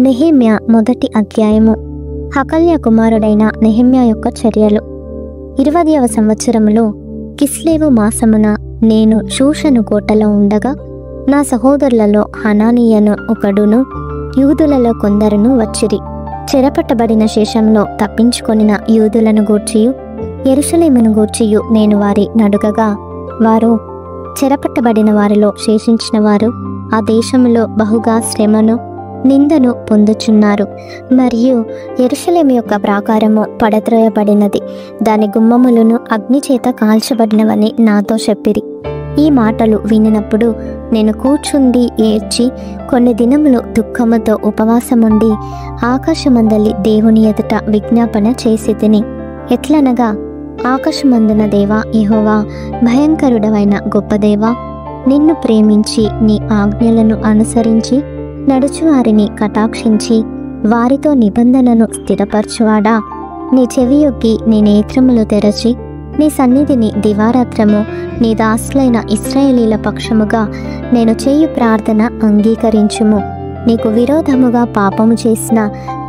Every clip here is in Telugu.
నెహెమ్యా మొదటి అధ్యాయము. హకల్య కుమారుడైన నెహెమ్యా యొక్క చర్యలు. 20వ సంవత్సరములో కిస్లేవు మాసమున నేను షూషను కోటలో ఉండగా నా సహోదరులలో హనానీయను ఒకడును యూదులలో కొందరును వచ్చిరి. చెరపట్టబడిన శేషంలో తప్పించుకొనిన యూదులను గూర్చియు యెరూషలేమును గూర్చియు నేను వారి నడుగగా, వారు చెరపట్టబడిన వారిలో శేషించిన వారు ఆ దేశములో బహుగా శ్రమను నిందను పొందుచున్నారు. మరియు యెరూషలేము యొక్క ప్రాకారము పడద్రోయబడినది, దాని గుమ్మములను అగ్నిచేత కాల్చబడినవని నాతో చెప్పిరి. ఈ మాటలు వినినప్పుడు నేను కూర్చుండి ఏడ్చి కొన్ని దినములు దుఃఖముతో ఉపవాసముండి ఆకాశమందలి దేవుని ఎదుట విజ్ఞాపన చేసి తిని. ఎట్లనగా, ఆకాశమందున దేవా యెహోవా, భయంకరుడవైన గొప్ప దేవా, నిన్ను ప్రేమించి నీ ఆజ్ఞలను అనుసరించి నడుచువారిని కటాక్షించి వారితో నిబంధనను స్థిరపరచువాడా, నీ చెవియొగ్గి నీ నేత్రములు తెరచి నీ సన్నిధిని దివారాత్రము నీ దాసులైన ఇశ్రాయేలీల పక్షముగా నేను చేయు ప్రార్థన అంగీకరించుము. నీకు విరోధముగా పాపము చేసిన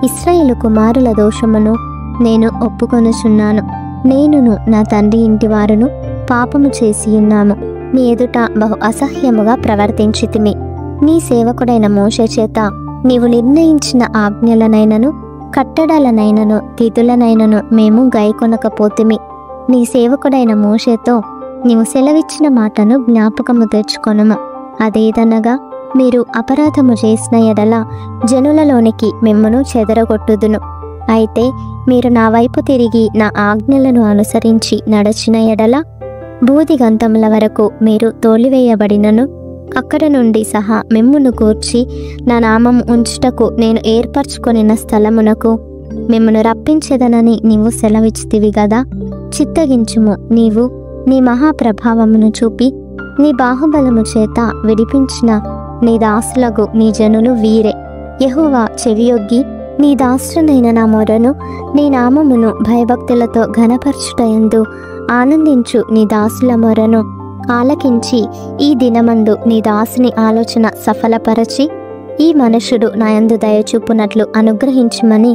ఇశ్రాయేలు కుమారుల దోషమును నేను ఒప్పుకొనుచున్నాను. నేనును నా తండ్రి ఇంటి వారును పాపము చేసి ఉన్నాము. నీ ఎదుట బహు అసహ్యముగా ప్రవర్తించితిమి. నీ సేవకుడైన మోషే చేత నీవు నిర్ణయించిన ఆజ్ఞలనైనను కట్టడలనైనను విధులనైనను మేము గైకొనకపోతిమి. నీ సేవకుడైన మోషేతో నీవు సెలవిచ్చిన మాటను జ్ఞాపకము తెచ్చుకొనుము. అదేదనగా, మీరు అపరాధము చేసిన ఎడల జనులలోనికి మిమ్మును చెదరగొట్టుదును. అయితే మీరు నా వైపు తిరిగి నా ఆజ్ఞలను అనుసరించి నడచిన ఎడల బూదిగంతముల వరకు మీరు తోలివేయబడినను అక్కడ నుండి సహా మిమ్మును కూర్చి నా నామం ఉంచుటకు నేను ఏర్పరచుకొనిన స్థలమునకు మిమ్మును రప్పించెదనని నీవు సెలవిచ్చితివి గదా. చిత్తగించుము. నీవు నీ మహాప్రభావమును చూపి నీ బాహుబలము చేత విడిపించిన నీ దాసులకు నీ జనులు వీరే. యెహోవా, చెవియొగ్గి నీ దాసుడనైన నా మొరను నీ నామమును భయభక్తులతో ఘనపరచుటయందు ఆనందించు నీ దాసుల మొరను ఆలకించి ఈ దినమందు నీ దాసుని ఆలోచన సఫలపరచి ఈ మనుషుడు నాయందు దయచూపునట్లు అనుగ్రహించమని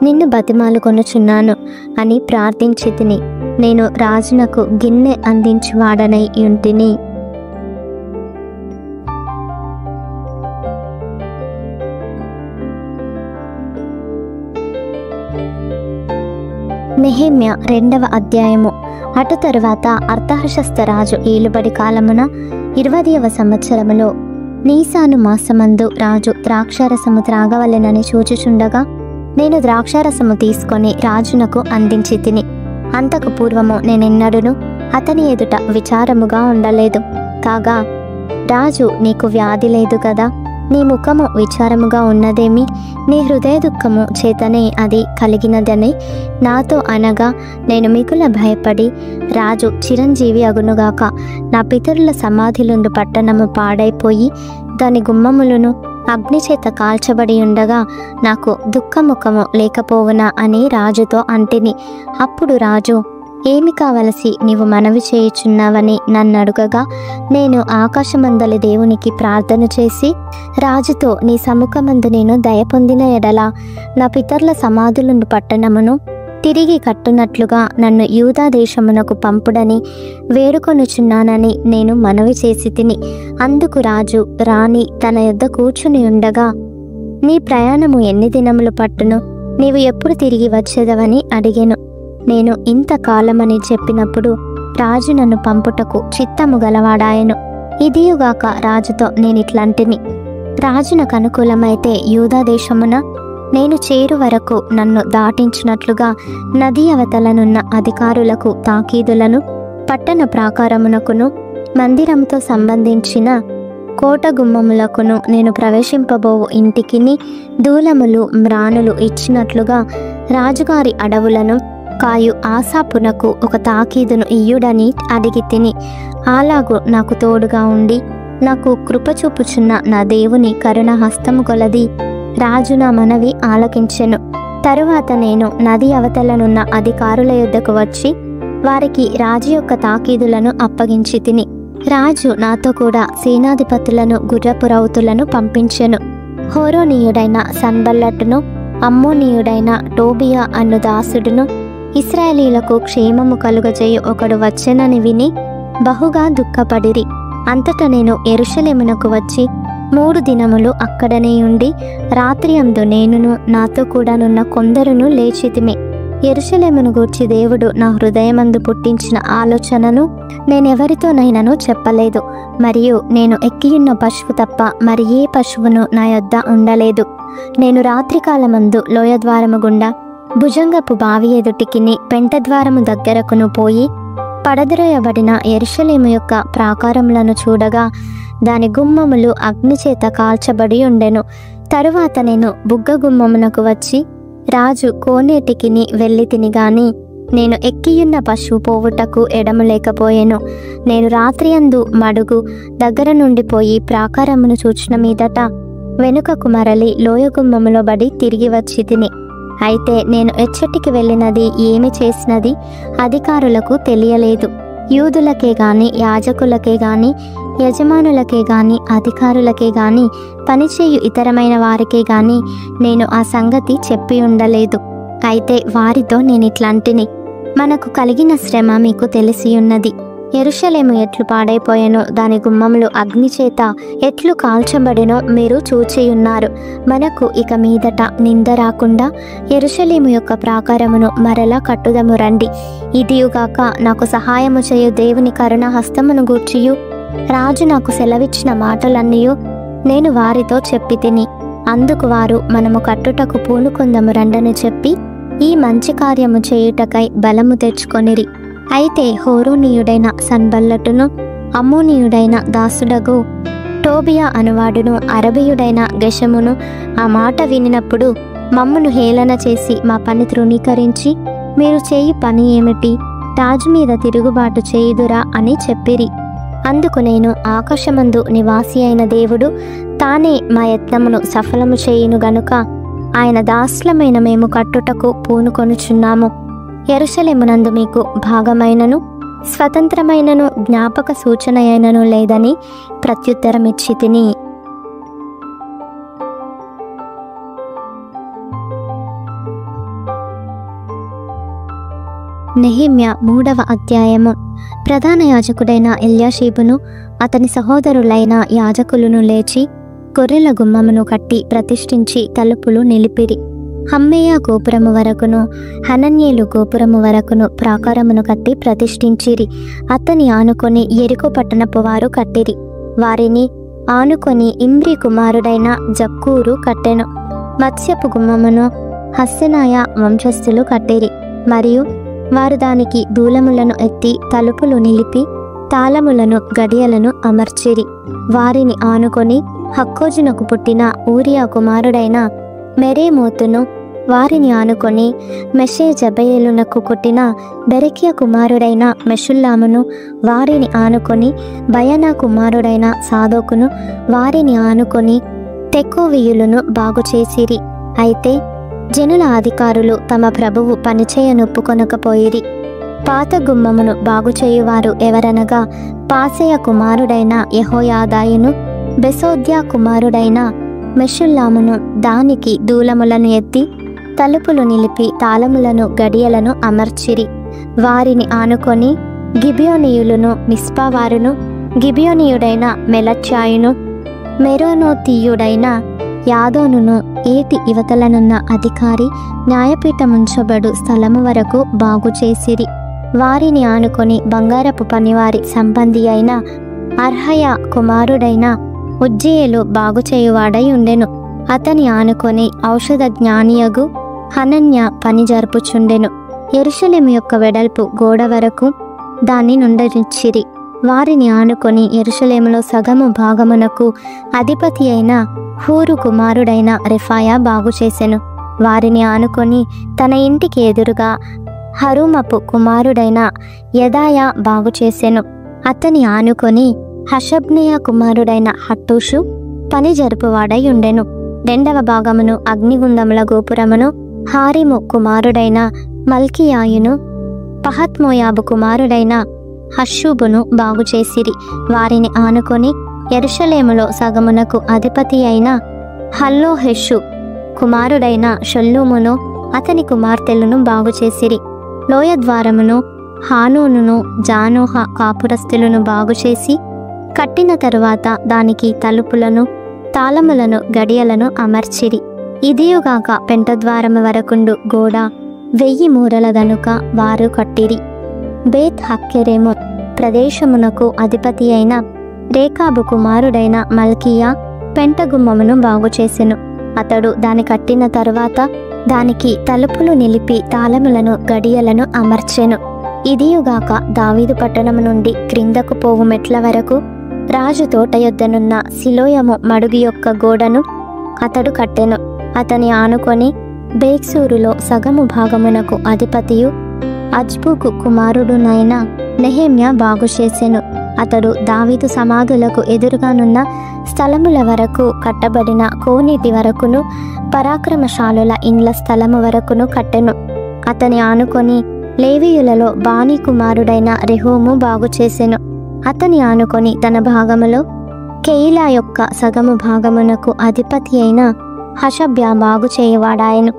నిన్ను బతిమాలుకొనుచున్నాను అని ప్రార్థించి తిని. నేను రాజునకు గిన్నె అందించువాడనై యుంటిని. నెహెమ్యా 2వ అధ్యాయము. అటు తరువాత అర్తహషస్త రాజు ఏలుబడి కాలమున 20వ సంవత్సరములో నీసాను మాసమందు రాజు ద్రాక్షారసము త్రాగవలెనని చూచుచుండగా నేను ద్రాక్షారసము తీసుకొని రాజునకు అందించి తిని. అంతకు పూర్వము నేనెన్నడూను అతని ఎదుట విచారముగా ఉండలేదు. కాగా, రాజు, నీకు వ్యాధి లేదు కదా, నీ ముఖము విచారముగా ఉన్నదేమి, నీ హృదయ దుఃఖము చేతనే అది కలిగినదని నాతో అనగా, నేను మిగుల భయపడి, రాజు చిరంజీవి అగునుగాక, నా పితరుల సమాధిలుండు పట్టణము పాడైపోయి దాని గుమ్మములను అగ్నిచేత కాల్చబడి ఉండగా నాకు దుఃఖముఖము లేకపోవునా అని రాజుతో అంటిని. అప్పుడు రాజు, ఏమి కావలసి నీవు మనవి చేయుచున్నావని నన్నడుగగా, నేను ఆకాశమందలి దేవునికి ప్రార్థన చేసి రాజుతో, నీ సముఖమందు నేను దయ పొందిన ఎడల నా పితరుల సమాధులుండు పట్టణమును తిరిగి కట్టునట్లుగా నన్ను యూదా దేశమునకు పంపుడని వేడుకొనుచున్నానని నేను మనవి చేసి తిని. అందుకు రాజు రాణి తన యొద్ద కూర్చుని ఉండగా, నీ ప్రయాణము ఎన్ని దినములు పట్టును, నీవు ఎప్పుడు తిరిగి వచ్చేదవని అడిగెను. నేను ఇంతకాలమని చెప్పినప్పుడు రాజు నన్ను పంపుటకు చిత్తము గలవాడాయను. ఇదియుగాక రాజుతో నేనిట్లంటిని, రాజునకు అనుకూలమైతే యూదా దేశమున నేను చేరు వరకు నన్ను దాటించినట్లుగా నదీ అవతలనున్న అధికారులకు తాకీదులను, పట్టణ ప్రాకారమునకును మందిరంతో సంబంధించిన కోట గుమ్మములకును నేను ప్రవేశింపబోవు ఇంటికిని దూలములు మ్రానులు ఇచ్చినట్లుగా రాజుగారి అడవులను కాయు ఆసాపునకు ఒక తాకీదును ఇయ్యుడని అడిగి తిని. అలాగూ నాకు తోడుగా ఉండి నాకు కృపచూపుచున్న నా దేవుని కరుణ హస్తము కొలది రాజు నా మనవి ఆలకించెను. తరువాత నేను నది అవతలనున్న అధికారుల యొద్దకు వచ్చి వారికి రాజు యొక్క తాకీదులను అప్పగించి తిని. రాజు నాతో కూడా సేనాధిపతులను గుర్రపు రౌతులను పంపించెను. హోరోనీయుడైన సన్బల్లట్టును, అమ్మోనీయుడైన టోబియా అను దాసుడును, ఇశ్రాయేలీలకు క్షేమము కలుగజేయు ఒకడు వచ్చెనని విని బహుగా దుఃఖపడిరి. అంతటా నేను యెరూషలేమునకు వచ్చి 3 దినములు అక్కడనే ఉండి రాత్రి అందు నేనును నాతో కూడానున్న కొందరును లేచితిమి. యెరూషలేమును గూర్చి దేవుడు నా హృదయమందు పుట్టించిన ఆలోచనను నేనెవరితోనైనను చెప్పలేదు. మరియు నేను ఎక్కియున్న పశువు తప్ప మరి ఏ పశువును నా యొద్ద ఉండలేదు. నేను రాత్రికాలమందు లోయద్వారము గుండా భుజంగపు బావి ఎదుటికిని పెంటద్వారము దగ్గరకును పోయి పడద్రోయబడిన యెరూషలేము యొక్క ప్రాకారములను చూడగా దాని గుమ్మములు అగ్నిచేత కాల్చబడి ఉండెను. తరువాత నేను బుగ్గ గుమ్మమునకు వచ్చి రాజు కోనేటికిని వెళ్ళి తిని గాని నేను ఎక్కియున్న పశువు పోవుటకు ఎడము లేకపోయెను. నేను రాత్రి అందు మడుగు దగ్గర నుండి పోయి ప్రాకారమును చూచిన మీదట వెనుకకు మరలి లోయ గుమ్మములో బడి తిరిగి వచ్చి తిని. అయితే నేను ఎచ్చటికి వెళ్ళినది ఏమి చేసినది అధికారులకు తెలియలేదు. యూదులకే గాని యాజకులకే గాని యజమానులకే గాని అధికారులకే గాని పనిచేయు ఇతరమైన వారికే గాని నేను ఆ సంగతి చెప్పి ఉండలేదు. అయితే వారితో నేనిట్లాంటిని, మనకు కలిగిన శ్రమ మీకు తెలిసియున్నది. యెరూషలేము ఎట్లు పాడైపోయెనో, దాని గుమ్మములు అగ్నిచేత ఎట్లు కాల్చబడినో మీరు చూచియున్నారు. మనకు ఇక మీదట నింద రాకుండా యెరూషలేము యొక్క ప్రాకారమును మరలా కట్టుదము రండి. ఇదియుగాక నాకు సహాయము చేయు దేవుని కరుణ హస్తమును గూర్చియు రాజు నాకు సెలవిచ్చిన మాటలన్నీయు నేను వారితో చెప్పి తిని. అందుకు వారు మనము కట్టుటకు పూనుకుందము రండని చెప్పి ఈ మంచి కార్యము చేయుటకై బలము తెచ్చుకొనిరి. అయితే హోరోనీయుడైన సన్బల్లటును, అమ్మోనీయుడైన దాసుడగు టోబియా అనువాడును, అరబీయుడైన గెషమును ఆ మాట వినినప్పుడు మమ్మును హేళన చేసి మా పని తృణీకరించి మీరు చేయి పని ఏమిటి, రాజు మీద తిరుగుబాటు చేయుదురా అని చెప్పిరి. అందుకు నేను ఆకాశమందు నివాసి అయిన దేవుడు తానే మా యత్నమును సఫలము చేయును గనుక ఆయన దాసులమైన మేము కట్టుటకు పూనుకొనుచున్నాము. యెరూషలేమునందు మీకు భాగమైనను స్వతంత్రమైనను జ్ఞాపక సూచన అయినను లేదని ప్రత్యుత్తరమిచ్చి తిని. నెహెమ్యా 3వ అధ్యాయము. ప్రధాన యాజకుడైన ఎల్యాషీబును అతని సహోదరులైన యాజకులను లేచి గొర్రెల గుమ్మమును కట్టి ప్రతిష్ఠించి తలుపులు నిలిపిరి. హమ్మేయ గోపురము వరకును హనన్యేలు గోపురము వరకును ప్రాకారమును కట్టి ప్రతిష్ఠించిరి. అతని ఆనుకొని యెరికో పట్టణపు వారు కట్టిరి. వారిని ఆనుకొని ఇమ్రి కుమారుడైన జక్కూరు కట్టెను. మత్స్యపు గుమ్మమును హస్సెనాయ వంశస్థులు కట్టిరి. మరియు వారు దానికి దూలములను ఎత్తి తలుపులు నిలిపి తాళములను గడియలను అమర్చిరి. వారిని ఆనుకొని హక్కోజునకు పుట్టిన ఊరియా కుమారుడైన మెరేమోతును, వారిని ఆనుకొని మెషేజబయేలునకు పుట్టిన బెరెకియా కుమారుడైన మెషుల్లామును, వారిని ఆనుకొని బయనా కుమారుడైన సాదోకును, వారిని ఆనుకొని తెకోవీయులను బాగుచేసిరి. అయితే జనుల అధికారులు తమ ప్రభువు పనిచేయనొప్పుకొనకపోయిరి. పాత గుమ్మమును బాగుచేయువారు ఎవరనగా పాసెయ కుమారుడైన యెహోయాదాయును, బెసోద్యా కుమారుడైన మెషుల్లామును దానికి దూలములను ఎత్తి తలుపులు నిలిపి తాళములను గడియలను అమర్చిరి. వారిని ఆనుకొని గిబియోనీయులను, మిస్పావారును, గిబియోనీయుడైన మెలచ్యాయును, మెరోనోతీయుడైన యాదోనును ఏటి ఇవతలనున్న అధికారి న్యాయపీఠముంచబడు స్థలము వరకు బాగు చేసిరి. వారిని ఆనుకొని బంగారపు పనివారి సంబంధి అయిన అర్హయ కుమారుడైన ఉజ్జీయేలు బాగు చేయువాడై ఉండెను. అతని ఆనుకొని ఔషధ జ్ఞానియగు హనన్య పని జరుపుచుండెను. యెరూషలేము యొక్క వెడల్పు గోడ వరకు దాన్ని నుండనిచ్చిరి. వారిని ఆనుకొని యెరూషలేములో సగము భాగమునకు అధిపతి అయిన హూరు కుమారుడైన రెఫాయా బాగు చేసెను. వారిని ఆనుకొని తన ఇంటికి ఎదురుగా హరుమపు కుమారుడైన యెదాయా బాగు చేసెను. అతని ఆనుకొని హషబ్నియా కుమారుడైన హట్టూషు పని జరుపువాడై ఉండెను. 2వ భాగమును అగ్నిగుండముల గోపురమును హారిము కుమారుడైన మల్కియాయును పహత్మోయాబు కుమారుడైన హషూబును బాగుచేసిరి. వారిని ఆనుకొని యెరూషలేములో సగమునకు అధిపతి అయిన హల్లోహెషు కుమారుడైన షల్లూమును అతని కుమార్తెలను బాగుచేసిరి. లోయ ద్వారమును హానూనును జానోహ కాపురస్తులను బాగుచేసి కట్టిన తరువాత దానికి తలుపులను తాళములను గడియలను అమర్చిరి. ఇదియుగాక పెంటద్వారము వరకుండు గోడ 1000 మూరలదనుక వారు కట్టిరి. బేత్ హక్కెరేము ప్రదేశమునకు అధిపతి అయిన రేకాబు కుమారుడైన మల్కియా పెంటగుమ్మమును బాగుచేసెను. అతడు దాని కట్టిన తరువాత దానికి తలుపులు నిలిపి తాళములను గడియలను అమర్చెను. ఇదియుగాక దావీదు పట్టణము నుండి క్రిందకు పోవు మెట్ల వరకు రాజు తోట యొద్దనున్న సిలోయము మడుగు యొక్క గోడను అతడు కట్టెను. అతని ఆనుకొని బేక్సూరులో సగము భాగమునకు అధిపతియు అజ్బూకు కుమారుడునైన నెహెమ్యా బాగుచేసెను. అతడు దావీదు సమాధులకు ఎదురుగానున్న స్థలముల వరకు కట్టబడిన కోనేటి వరకును పరాక్రమశాలుల ఇండ్ల స్థలము వరకును కట్టెను. అతని ఆనుకొని లేవీయులలో బానీ కుమారుడైన రెహూము బాగుచేసెను. అతని ఆనుకొని తన భాగములో కెయిలా యొక్క సగము భాగమునకు అధిపతి అయిన హషబ్యా బాగుచేయవాడాయను.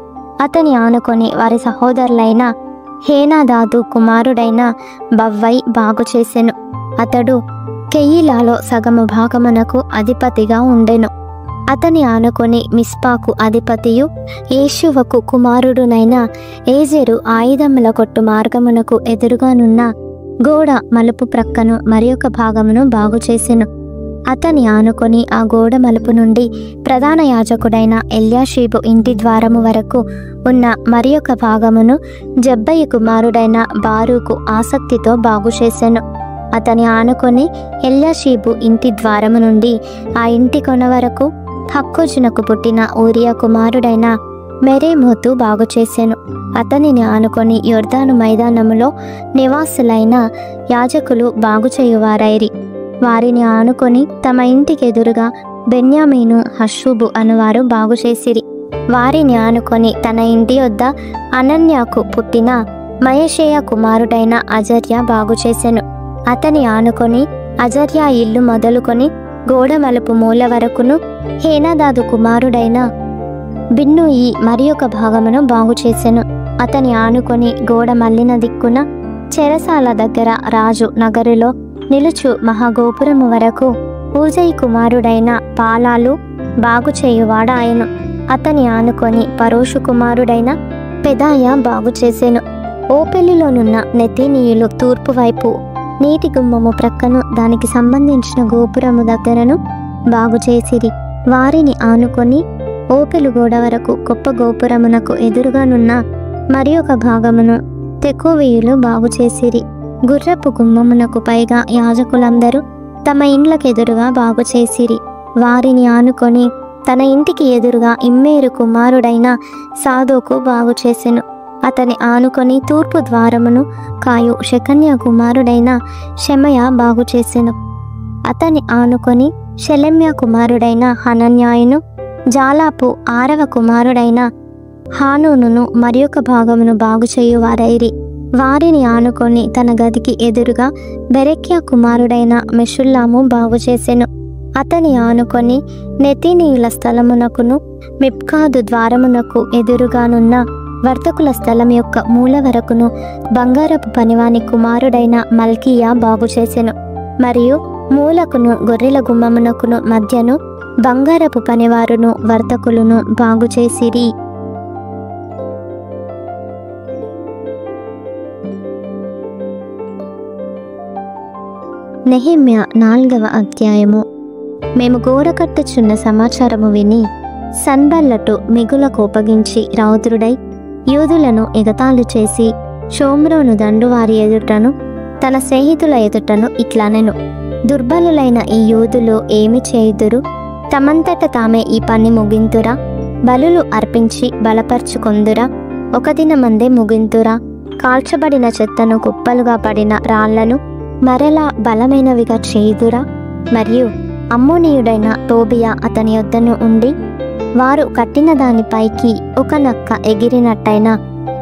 అతని ఆనుకొని వారి సహోదరులైన హేనాదాదు కుమారుడైన బవ్వై బాగుచేసెను. అతడు కెయిలాలో సగము భాగమునకు అధిపతిగా ఉండెను. అతని ఆనుకొని మిస్పాకు అధిపతియు యేషువకు కుమారుడునైన ఏజెరు ఆయుధముల కొట్టు మార్గమునకు ఎదురుగానున్న గోడ మలుపు ప్రక్కను మరి ఒక భాగమును బాగుచేసెను. అతని ఆనుకొని ఆ గోడ మలుపు నుండి ప్రధాన యాజకుడైన ఎల్యాషీబు ఇంటి ద్వారము వరకు ఉన్న మరి ఒక భాగమును జబ్బయి కుమారుడైన బారూకు ఆసక్తితో బాగుచేసెను. అతని ఆనుకొని ఎల్యాషీబు ఇంటి ద్వారము నుండి ఆ ఇంటి కొన వరకు హక్కోజునకు పుట్టిన ఊరియా కుమారుడైన మెరేమోతు బాగుచేసెను. అతనిని ఆనుకొని యొర్దాను మైదానములో నివాసులైన యాజకులు బాగుచేయువారైరి. వారిని ఆనుకొని తమ ఇంటికి ఎదురుగా బెన్యామీను హషూబు అనువారు బాగుచేసిరి. వారిని ఆనుకొని తన ఇంటి వద్ద అనన్యాకు పుట్టిన మయషేయ కుమారుడైన అజర్య బాగుచేసెను. అతని ఆనుకొని అజర్యా ఇల్లు మొదలుకొని గోడ మలుపు మూల వరకును హేనాదాదు కుమారుడైన బిన్నూయి మరి ఒక భాగమును బాగుచేసెను. అతని ఆనుకొని గోడ మల్లిన దిక్కున చెరసాల దగ్గర రాజు నగరులో నిలుచు మహాగోపురము వరకు ఊజయి కుమారుడైన పాలాలు బాగుచేయువాడాయను. అతని ఆనుకొని పరోషు కుమారుడైన పెదాయ బాగుచేసెను. ఓపెలులోనున్న నెతీనీయులు తూర్పు వైపు నీటి గుమ్మము ప్రక్కను దానికి సంబంధించిన గోపురము దగ్గరను బాగుచేసిరి. వారిని ఆనుకొని ఓపెలు గోడ వరకు గొప్ప గోపురమునకు ఎదురుగానున్న మరి ఒక భాగమును తెకోవీయులు బాగుచేసిరి. గుర్రపు గుమ్మమునకు పైగా యాజకులందరూ తమ ఇండ్లకెదురుగా బాగుచేసిరి. వారిని ఆనుకొని తన ఇంటికి ఎదురుగా ఇమ్మేరు కుమారుడైన సాదోకు బాగుచేసెను. అతని ఆనుకొని తూర్పు ద్వారమును కాయు షెకన్యా కుమారుడైన షెమయ బాగుచేసెను. అతని ఆనుకొని షెలెమ్యా కుమారుడైన హనన్యాయును జాలాపు 6వ కుమారుడైన హానూనును మరి ఒక భాగమును బాగుచేయువారైరి. వారిని ఆనుకొని తన గదికి ఎదురుగా బెరెక్యా కుమారుడైన మెషుల్లాము బాగుచేసెను. అతని ఆనుకొని నెతీనీయుల స్థలమునకును మిప్కాదు ద్వారమునకు ఎదురుగానున్న వర్తకుల స్థలం యొక్క మూల వరకును బంగారపు పనివాని కుమారుడైన మల్కియా బాగుచేసెను. మరియు మూలకును గొర్రెల గుమ్మమునకును మధ్యను బంగారపు పనివారును వర్తకులను బాగుచేసిరి. నెహెమ్యా 4వ అధ్యాయము. మేము గోడ కట్టుచున్న సమాచారము విని సన్బల్లటు మిగుల కోపగించి రౌద్రుడై యూదులను ఎగతాళి చేసి షోమ్రోను దండువారి ఎదుటను తన స్నేహితుల ఎదుటను ఇట్లనెను: దుర్బలులైన ఈ యూదులు ఏమి చేయుదురు? తమంతట తామే ఈ పని ముగింతురా? బలులు అర్పించి బలపరుచుకొందురా? ఒక దినమందే ముగింతురా? కాల్చబడిన చెత్తను కుప్పలుగా పడిన రాళ్లను మరలా బలమైనవిగా చేయుదురా? మరియు అమ్మోనీయుడైన టోబియా అతని యొద్దను ఉండి వారు కట్టిన దానిపైకి ఒక నక్క ఎగిరినట్టయినా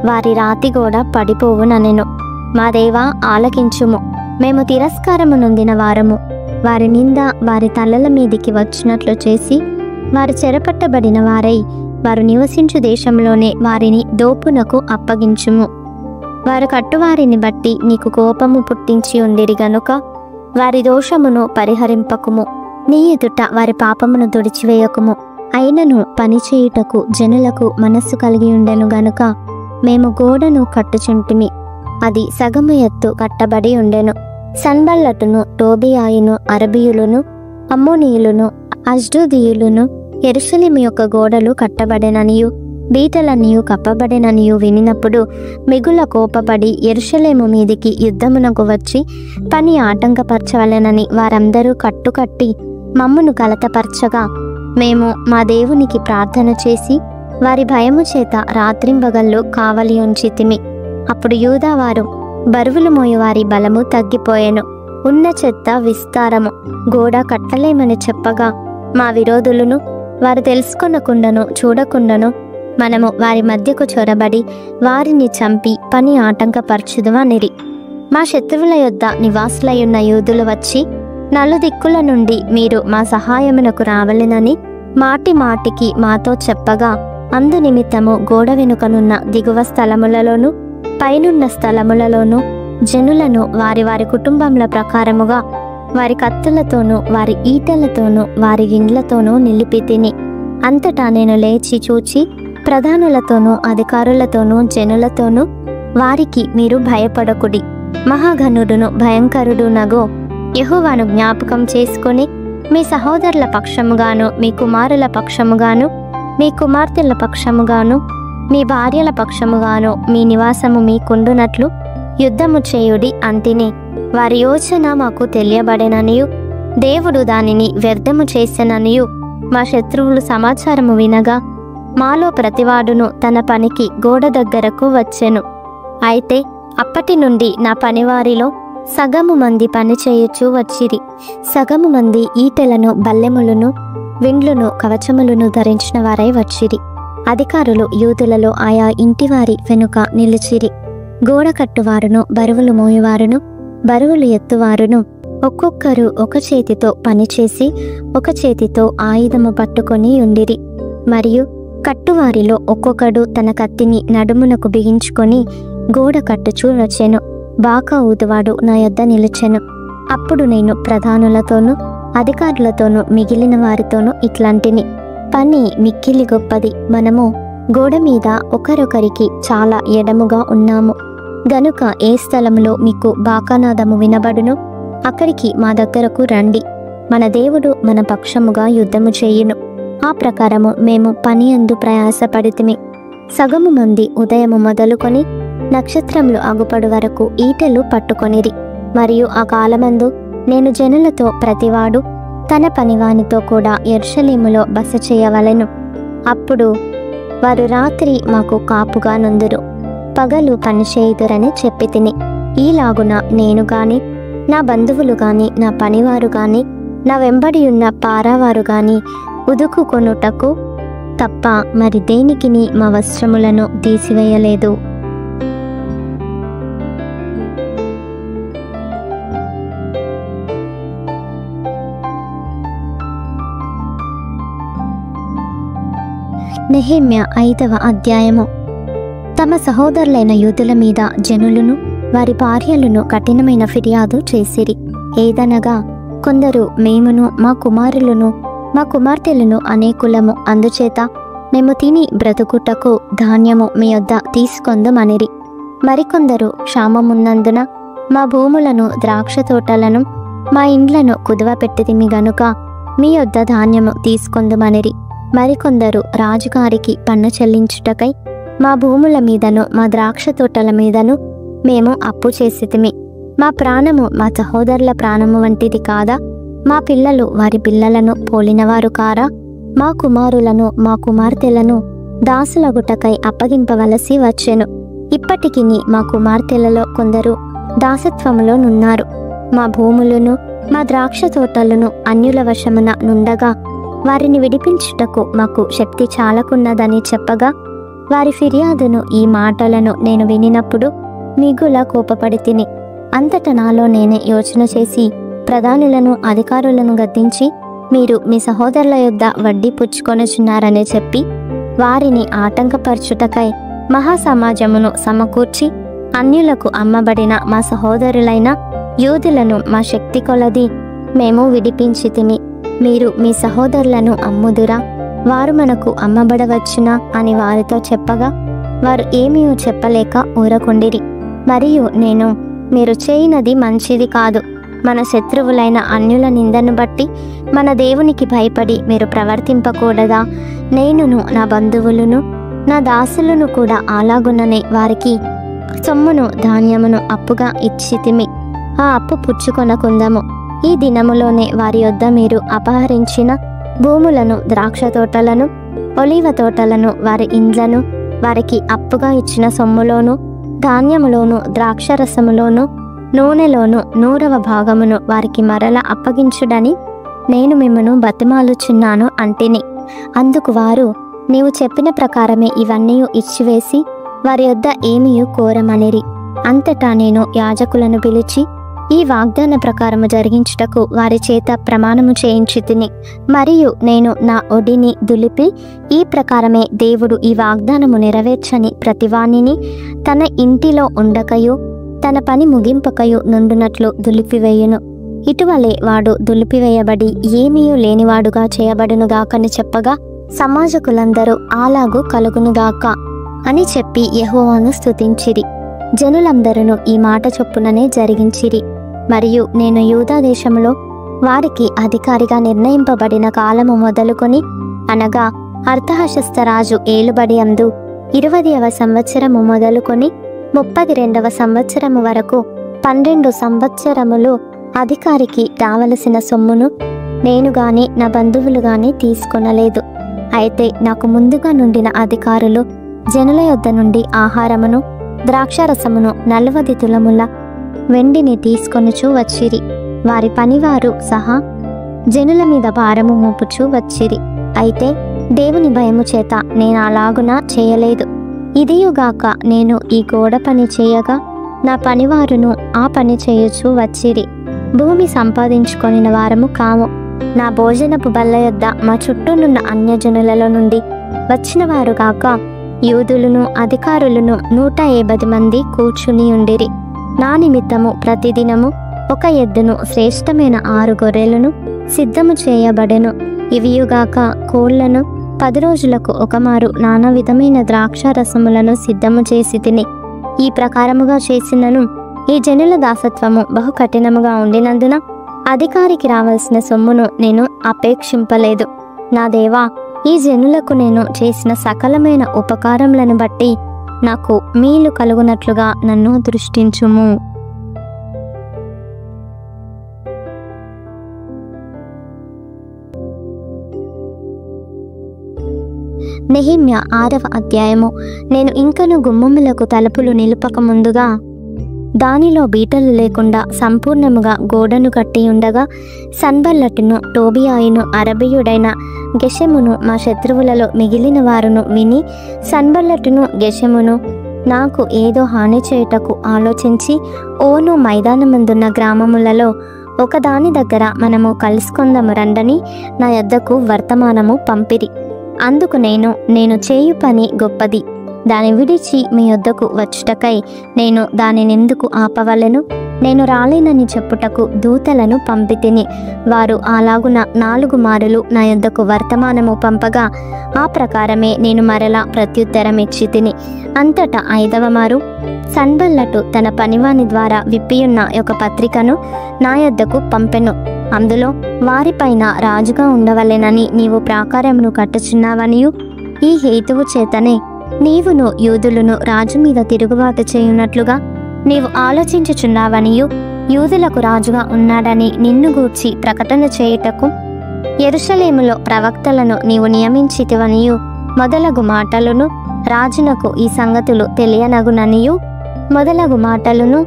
వారి రాతి గోడ పడిపోవుననెను. మా దేవా, ఆలకించుము. మేము తిరస్కారము నొందిన వారము. వారి నింద వారి తలల మీదికి వచ్చినట్లు చేసి వారు చెరపట్టబడిన వారై వారు నివసించు దేశంలోనే వారిని దోపునకు అప్పగించుము. వారు కట్టువారిని బట్టి నీకు కోపము పుట్టించి ఉండిరి గనుక వారి దోషమును పరిహరింపకుము. నీ ఎదుట వారి పాపమును తుడిచివేయకుము. అయినను పనిచేయుటకు జనులకు మనస్సు కలిగి ఉండెను గనుక మేము గోడను కట్టుచుంటిమి. అది సగము ఎత్తు కట్టబడి ఉండెను. సన్బల్లటును, టోబియాయును, అరబీయులను, అమ్మోనీయులను, అష్డోదీయులను యెరూషలేము యొక్క గోడలు కట్టబడెననియు బీటలనియు కప్పబడెననియు వినినప్పుడు మిగుల కోపపడి యెరూషలేము మీదికి యుద్ధమునకు వచ్చి పని ఆటంకపరచవలెనని వారందరూ కట్టుకట్టి మమ్మును కలతపరచగా మేము మా దేవునికి ప్రార్థన చేసి వారి భయము చేత రాత్రింబగళ్ళు కావలి ఉంచితిమి. అప్పుడు యూదావారు బరువులు మోయువారి బలము తగ్గిపోయెను. ఉన్న చెత్త విస్తారము గోడ కట్టలేమని చెప్పగా మా విరోధులను వారు తెలుసుకొనకుండాను చూడకుండాను మనము వారి మధ్యకు చొరబడి వారిని చంపి పని ఆటంకపరచుదుమనిరి. మా శత్రువుల యొద్ద నివాసులయ్యున్న యూదులు వచ్చి నలుదిక్కుల నుండి మీరు మా సహాయమునకు రావలెనని మాటి మాటికి మాతో చెప్పగా అందు నిమిత్తము గోడ వెనుకనున్న దిగువ స్థలములలోను పైనున్న స్థలములలోను జనులను వారి వారి కుటుంబముల ప్రకారముగా వారి కత్తులతోనూ వారి ఈటెలతోనూ వారి ఇండ్లతోనూ నిలిపి తిని అంతటా నేను లేచి చూచి ప్రధానులతోనూ అధికారులతోనూ జనులతోనూ వారికి మీరు భయపడకుడి, మహాఘనుడును భయంకరుడునగో యెహోవాను జ్ఞాపకం చేసుకొని మీ సహోదరుల పక్షముగాను మీ కుమారుల పక్షముగాను మీ కుమార్తెల పక్షముగాను మీ భార్యల పక్షముగాను మీ నివాసము మీకుండునట్లు యుద్ధము చేయుడి అంతిని. వారి యోచన మాకు తెలియబడెననియు దేవుడు దానిని వ్యర్థము చేసెననియు మా శత్రువులు సమాచారము వినగా మాలో ప్రతివాడును తన పనికి గోడ దగ్గరకు వచ్చెను. అయితే అప్పటి నుండి నా పనివారిలో సగము మంది పని చేయుచూ వచ్చిరి. సగము మంది ఈటెలను, బల్లెములను, విండ్లును, కవచములను ధరించిన వారై వచ్చిరి. అధికారులు యూదులలో ఆయా ఇంటివారి వెనుక నిలిచిరి. గోడ కట్టువారును, బరువులు మోయువారును, బరువులు ఎత్తువారును ఒక్కొక్కరు ఒక చేతితో పనిచేసి ఒక చేతితో ఆయుధము పట్టుకొని ఉండిరి. మరియు కట్టువారిలో ఒక్కొక్కడు తన కత్తిని నడుమునకు బిగించుకొని గోడ కట్టుచూ వచ్చెను. బాకా ఊదువాడు నా యొద్ద నిలిచెను. అప్పుడు నేను ప్రధానులతోనూ అధికారులతోనూ మిగిలిన వారితోనూ ఇట్లాంటిని, పని మిక్కిలి గొప్పది. మనము గోడ మీద ఒకరొకరికి చాలా ఎడముగా ఉన్నాము గనుక ఏ స్థలంలో మీకు బాకానాదము వినబడును అక్కడికి మా దగ్గరకు రండి. మన దేవుడు మన పక్షముగా యుద్ధము చేయును. ఆ ప్రకారము మేము పని అందు ప్రయాసపడితిమి. సగము మంది ఉదయము మొదలుకొని నక్షత్రములు అగుపడు వరకు ఈటెలు పట్టుకొనిరి. మరియు ఆ కాలమందు నేను జనులతో ప్రతివాడు తన పనివానితో కూడా యెరూషలేములో బస చేయవలెను. అప్పుడు వారు రాత్రి మాకు కాపుగా నుందురు, పగలు పనిచేయుదురని చెప్పి తిని. ఈలాగున నేను గాని నా బంధువులు గాని నా పనివారు గాని నా వెంబడి ఉన్న పారావారు గాని ఉదుకు కొనుటకు తప్ప మరి దేనికిని మా వస్త్రములను తీసివేయలేదు. నెహెమ్యా 5వ అధ్యాయము. తమ సహోదరులైన యూదుల మీద జనులను వారి భార్యలను కఠినమైన ఫిర్యాదు చేసిరి. ఏదనగా కొందరు మేమును మా కుమారులను మా కుమార్తెలను అనేకులము, అందుచేత మేము తిని బ్రతుకుటకు ధాన్యము మీ యొద్ద తీసుకొందుమనిరి. మరికొందరు క్షామమున్నందున మా భూములను ద్రాక్ష తోటలను మా ఇండ్లను కుదువ పెట్టితిమి గనుక మీ యొద్ద ధాన్యము తీసుకొందుమనిరి. మరికొందరు రాజుగారికి పన్ను చెల్లించుటకై మా భూముల మీదను మా ద్రాక్ష తోటల మీదను మేము అప్పు చేసితిమి. మా ప్రాణము మా సహోదరుల ప్రాణము వంటిది కాదా? మా పిల్లలు వారి పిల్లలను పోలినవారు కారా? మా కుమారులను మా కుమార్తెలను దాసులగుటకై అప్పగింపవలసి వచ్చెను. ఇప్పటికి మా కుమార్తెలలో కొందరు దాసత్వములో నున్నారు. మా భూములను మా ద్రాక్ష తోటలను అన్యుల వశమున నుండగా వారిని విడిపించుటకు మాకు శక్తి చాలకున్నదని చెప్పగా వారి ఫిర్యాదును ఈ మాటలను నేను వినినప్పుడు మిగుల కోపపడి తిని. అంతట నాలో నేనే యోచన చేసి ప్రధానులను అధికారులను గద్దించి, మీరు మీ సహోదరుల యొద్ద వడ్డీ పుచ్చుకొనుచున్నారని చెప్పి వారిని ఆటంకపరచుటకై మహాసమాజమును సమకూర్చి, అన్యులకు అమ్మబడిన మా సహోదరులైన యూదులను మా శక్తి కొలది మేము విడిపించితిమి. మీరు మీ సహోదరులను అమ్ముదురా? వారు మనకు అమ్మబడవచ్చునా అని వారితో చెప్పగా, వారు ఏమీ చెప్పలేక ఊరకుండిరి. మరియు నేను, మీరు చేయినది మంచిది కాదు. మన శత్రువులైన అన్యుల నిందను బట్టి మన దేవునికి భయపడి మీరు ప్రవర్తింపకూడదా? నేనును నా బంధువులను నా దాసులను కూడా అలాగుననే వారికి సొమ్మును ధాన్యమును అప్పుగా ఇచ్చితిమి. ఆ అప్పు పుచ్చుకొనకుందము. ఈ దినములోనే వారి యొద్ద మీరు అపహరించిన భూములను, ద్రాక్ష తోటలను, ఒలీవ తోటలను, వారి ఇండ్లను, వారికి అప్పుగా ఇచ్చిన సొమ్ములోను, ధాన్యములోను, ద్రాక్షరసములోను, నూనెలోను 100వ భాగమును వారికి మరల అప్పగించుడని నేను మిమ్మను బతిమాలుచున్నాను అంటిని. అందుకు వారు, నీవు చెప్పిన ప్రకారమే ఇవన్నీ ఇచ్చివేసి వారి యొద్ద ఏమీ కోరమనిరి. అంతటా నేను యాజకులను పిలిచి ఈ వాగ్దాన ప్రకారము జరిగించుటకు వారి చేత ప్రమాణము చేయించి తిని. మరియు నేను నా ఒడిని దులిపి, ఈ ప్రకారమే దేవుడు ఈ వాగ్దానము నెరవేర్చని ప్రతివానిని తన ఇంటిలో ఉండకయు తన పని ముగింపకయు నుండునట్లు దులిపివేయును. ఇటువలే వాడు దులిపివేయబడి ఏమీ లేనివాడుగా చేయబడునుగాకని చెప్పగా, సమాజకులందరూ అలాగు కలుగునుగాక అని చెప్పి యెహోవాను స్తుతించిరి. జనులందరూ ఈ మాట చొప్పుననే జరిగించిరి. మరియు నేను యూదా దేశంలో వారికి అధికారిగా నిర్ణయింపబడిన కాలము మొదలుకొని, అనగా అర్తహషస్తరాజు ఏలుబడి అందు 20వ సంవత్సరము మొదలుకొని 32వ సంవత్సరము వరకు 12 సంవత్సరములు అధికారికి రావలసిన సొమ్మును నేను గాని నా బంధువులు గాని తీసుకొనలేదు. అయితే నాకు ముందుగా నుండిన అధికారులు జనుల యొద్ద నుండి ఆహారమును, ద్రాక్షారసమును 40 తులముల వెండిని తీసుకొనుచూ వచ్చిరి. వారి పనివారు సహా జనుల మీద భారము మోపుచూ వచ్చిరి. అయితే దేవుని భయము చేత నేను అలాగున చేయలేదు. ఇదియుగాక నేను ఈ గోడ పని చేయగా నా పనివారును ఆ పని చేయుచూ వచ్చిరి. భూమి సంపాదించుకొనిన వారము కాము. నా భోజనపు బల్ల యొద్ద మా చుట్టూనున్న అన్యజనులలో నుండి వచ్చిన వారు కాక యూదులను అధికారులను 150 మంది కూర్చుని ఉండిరి. నా నిమిత్తము ప్రతిదినము ఒక ఎద్దును, శ్రేష్టమైన 6 గొర్రెలను సిద్ధము చేయబడెను. ఇవియుగాక కోళ్లను 10 రోజులకు ఒకమారు నానా విధమైన ద్రాక్షారసములను సిద్ధము చేసి తిని. ఈ ప్రకారముగా చేసినను ఈ జనుల దాసత్వము బహు కఠినముగా ఉండినందున అధికారికి రావాల్సిన సొమ్మును నేను అపేక్షింపలేదు. నా దేవా, ఈ జనులకు నేను చేసిన సకలమైన ఉపకారములను బట్టి నాకు మేలు కలుగునట్లుగా నన్ను దృష్టించుము. నెహెమ్య 6వ అధ్యాయము. నేను ఇంకను గుమ్మములకు తలుపులు నిలుపక ముందుగా దానిలో బీటలు లేకుండా సంపూర్ణముగా గోడను కట్టి ఉండగా, సన్బల్లటును, టోబియాయును, అరబీయుడైన గెషెమును, మా శత్రువులలో మిగిలిన వారును విని, సన్బల్లటును గెషెమును నాకు ఏదో హాని చేయుటకు ఆలోచించి, ఓను మైదానమందున్న గ్రామములలో ఒకదాని దగ్గర మనము కలుసుకొందము రండని నా యొద్దకు వర్తమానము పంపిరి. అందుకు నేను చేయు పని గొప్పది, దాని విడిచి మీ యొద్దకు వచ్చుటకై నేను దానినెందుకు ఆపవలెను? నేను రాలేనని చెప్పుటకు దూతలను పంపితిని. వారు అలాగున 4 మారులు నా యొద్దకు వర్తమానము పంపగా ఆ ప్రకారమే నేను మరలా ప్రత్యుత్తరం ఇచ్చి తిని. అంతటా 5వ మారు సన్బల్లటు తన పనివాని ద్వారా విప్పియున్న ఒక పత్రికను నా యొద్దకు పంపెను. అందులో వారిపైన రాజుగా ఉండవలెనని నీవు ప్రాకారమును కట్టుచున్నావనియు, ఈ హేతువు చేతనే నీవును యూదులను రాజు మీద తిరుగుబాటు చేయునట్లుగా నీవు ఆలోచించుచున్నావనియు, యూదులకు రాజుగా ఉన్నాడని నిన్ను గూర్చి ప్రకటన చేయుటకు యెరూషలేములో ప్రవక్తలను నీవు నియమించితివనియు మొదలగు మాటలను, రాజునకు ఈ సంగతులు తెలియనగుననియు మొదలగు మాటలను,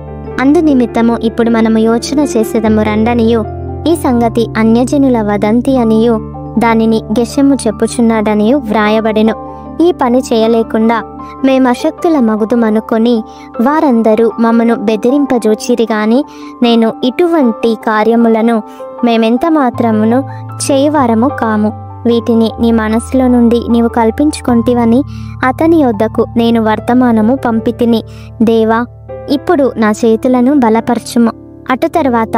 అందు నిమిత్తము ఇప్పుడు మనము యోచన చేసేదము రండనియు, ఈ సంగతి అన్యజనుల వదంతి అనియు దానిని గెషెము చెప్పుచున్నాడనియు వ్రాయబడెను. ఈ పని చేయలేకుండా మేమశక్తుల మగుదుమనుకొని వారందరూ మమ్మను బెదిరింపజూచిరి గాని నేను ఇటువంటి కార్యములను మేమెంత మాత్రమును చేయవారము కాము. వీటిని నీ మనసులో నుండి నీవు కల్పించుకొంటివని అతని యొద్దకు నేను వర్తమానము పంపితిని. దేవా, ఇప్పుడు నా చేతులను బలపరచుము. అటు తర్వాత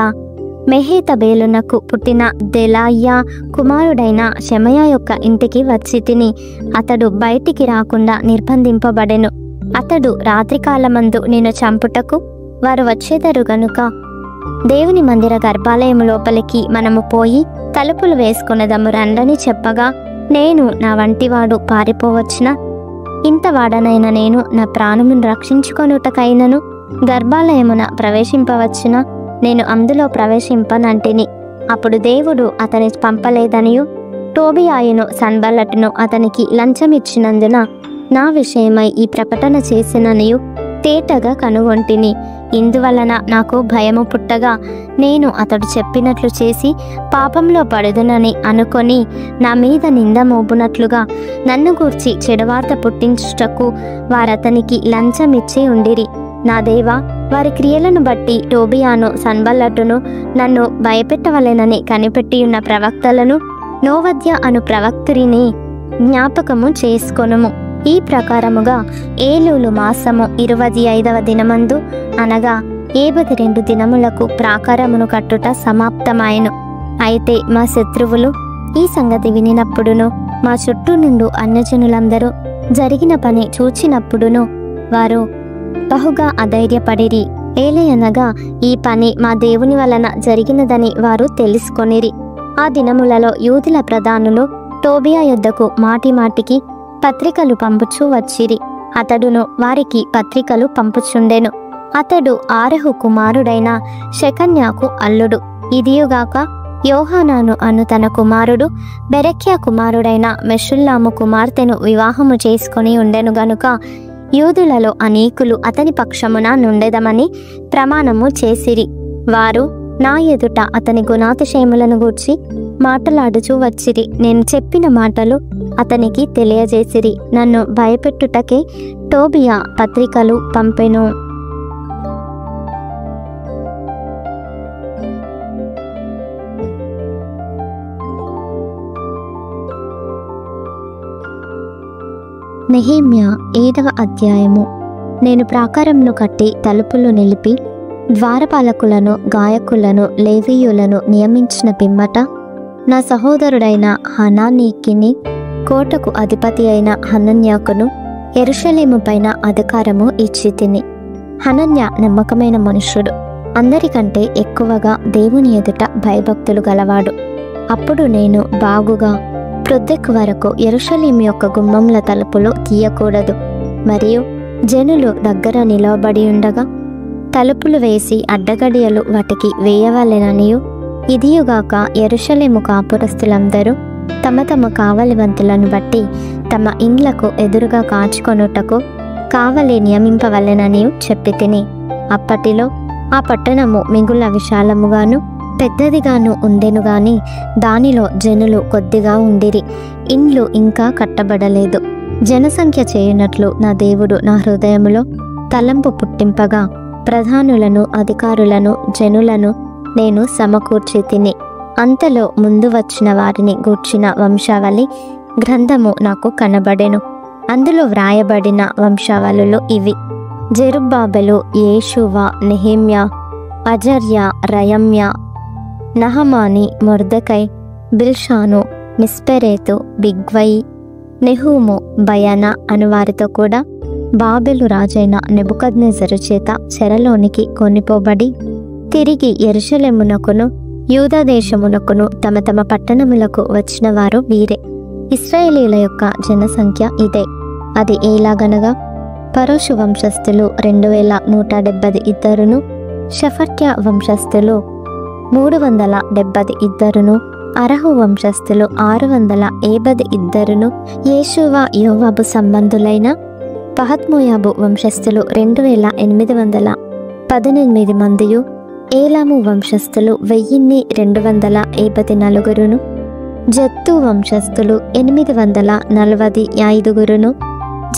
మెహేతబేలునకు పుట్టిన దెలాయ్యా కుమారుడైన షెమయా యొక్క ఇంటికి వచ్చి తిని అతడు బయటికి రాకుండా నిర్బంధింపబడెను. అతడు రాత్రికాలమందు నేను చంపుటకు వారు వచ్చేదరు గనుక దేవుని మందిర గర్భాలయము లోపలికి మనము పోయి తలుపులు వేసుకొనదము రండని చెప్పగా, నేను నా వంటివాడు పారిపోవచ్చున? ఇంతవాడనైన నేను నా ప్రాణమును రక్షించుకొనుటకైనను గర్భాలయమున ప్రవేశింపవచ్చున? నేను అందులో ప్రవేశింపనంటిని. అప్పుడు దేవుడు అతని పంపలేదనియు టోబియాయును సన్బల్లటును అతనికి లంచమిచ్చినందున నా విషయమై ఈ ప్రకటన చేసిననియు తేటగా కనుగొంటిని. ఇందువలన నాకు భయము పుట్టగా నేను అతడు చెప్పినట్లు చేసి పాపంలో పడుదునని అనుకొని నా మీద నింద మోపునట్లుగా నన్ను గూర్చి చెడువార్త పుట్టించుటకు వారతనికి లంచమిచ్చి ఉండిరి. నా దేవా, వారి క్రియలను బట్టి టోబియాను సన్బల్లటును నన్ను భయపెట్టవలెనని కనిపెట్టియున్న ప్రవక్తలను నోవద్య అను ప్రవక్తురిని జ్ఞాపకము చేసుకొనుము. ఈ ప్రకారముగా ఏలూలు మాసము 25వ దినమందు అనగా 72 దినములకు ప్రాకారమును కట్టుట సమాప్తమాయెను. అయితే మా శత్రువులు ఈ సంగతి వినినప్పుడును మా చుట్టూ నుండి అన్యజనులందరూ జరిగిన పని చూచినప్పుడును వారు బహుగా అధైర్యపడిరి. ఏలయనగా ఈ పని మా దేవుని వలన జరిగినదని వారు తెలుసుకొనిరి. ఆ దినములలో యూదుల ప్రధానులు టోబియా యొద్దకు మాటిమాటికి పత్రికలు పంపుచూ వచ్చిరి. అతడును వారికి పత్రికలు పంపుచుండెను. అతడు ఆరహు కుమారుడైన షెకన్యాకు అల్లుడు. ఇదియుగాక యోహానాను అను తన కుమారుడు బెరెక్యా కుమారుడైన మెషుల్లాము కుమార్తెను వివాహము చేసుకొని ఉండెను గనుక యూదులలో అనేకులు అతని పక్షమున నుండెదమని ప్రమాణము చేసిరి. వారు నా ఎదుట అతని గుణాతిశయములను గూర్చి మాటలాడుచూ వచ్చిరి. నేను చెప్పిన మాటలు అతనికి తెలియజేసిరి. నన్ను భయపెట్టుటకే టోబియా పత్రికలు పంపెను. నెహెమ్యా 7వ అధ్యాయము. నేను ప్రాకారమును కట్టి తలుపులు నిలిపి ద్వారపాలకులను గాయకులను లేవీయులను నియమించిన పిమ్మట నా సహోదరుడైన హనానీకిని కోటకు అధిపతి అయిన హనన్యాకును యెరూషలేము పైన అధికారము ఇచ్చి తిని. హనన్యా నమ్మకమైన మనుష్యుడు, అందరికంటే ఎక్కువగా దేవుని ఎదుట భయభక్తులు గలవాడు. అప్పుడు నేను బాగుగా ప్రొద్దెక్కు వరకు యెరూషలేము యొక్క గుమ్మముల తలుపులు తీయకూడదు, మరియు జనులు దగ్గర నిలవబడి ఉండగా తలుపులు వేసి అడ్డగడియలు వాటికి వేయవలెననియు, ఇదియుగాక యెరూషలేము కాపురస్తులందరూ తమ తమ కావలివంతులను బట్టి తమ ఇండ్లకు ఎదురుగా కాచుకొనుటకు కావలి నియమింపవలెననియు చెప్పి తిని. అప్పటిలో ఆ పట్టణము మిగుల విశాలముగాను పెద్దదిగాను ఉండెను గాని దానిలో జనులు కొద్దిగా ఉండిరి. ఇండ్లు ఇంకా కట్టబడలేదు. జనసంఖ్య చేయునట్లు నా దేవుడు నా హృదయములో తలంపు పుట్టింపగా ప్రధానులను అధికారులను జనులను నేను సమకూర్చి తిని. అంతలో ముందు వచ్చిన వారిని గూర్చిన వంశావళి గ్రంథము నాకు కనబడెను. అందులో వ్రాయబడిన వంశావళులు ఇవి: జెరుబ్బాబెలు, యేషువ, నెహెమ్యా, అజర్యా, రయమ్య, నహమాని, మొర్దెకై, బిల్షాను, మిస్పెరేతు, బిగ్వై, నెహూము, బయనా అనువారితో కూడా బాబెలు రాజైన నెబుకద్నెజరు చేత చెరలోనికి కొనిపోబడి తిరిగి యెరూషలేమునకును యూదా దేశమునకును తమ తమ పట్టణములకు వచ్చిన వారు వీరే. ఇశ్రాయేలీల యొక్క జనసంఖ్య ఇదే. అది ఎలాగనగా పరోషు వంశస్థులు 2172, షఫట్య వంశస్థులు 372, అరహు వంశస్థులు 672, యేషువ యోవాబు సంబంధులైన పహత్మోయాబు వంశస్థులు 2818 మందియు, ఏలాము వంశస్థులు 1254, జత్తు వంశస్థులు 845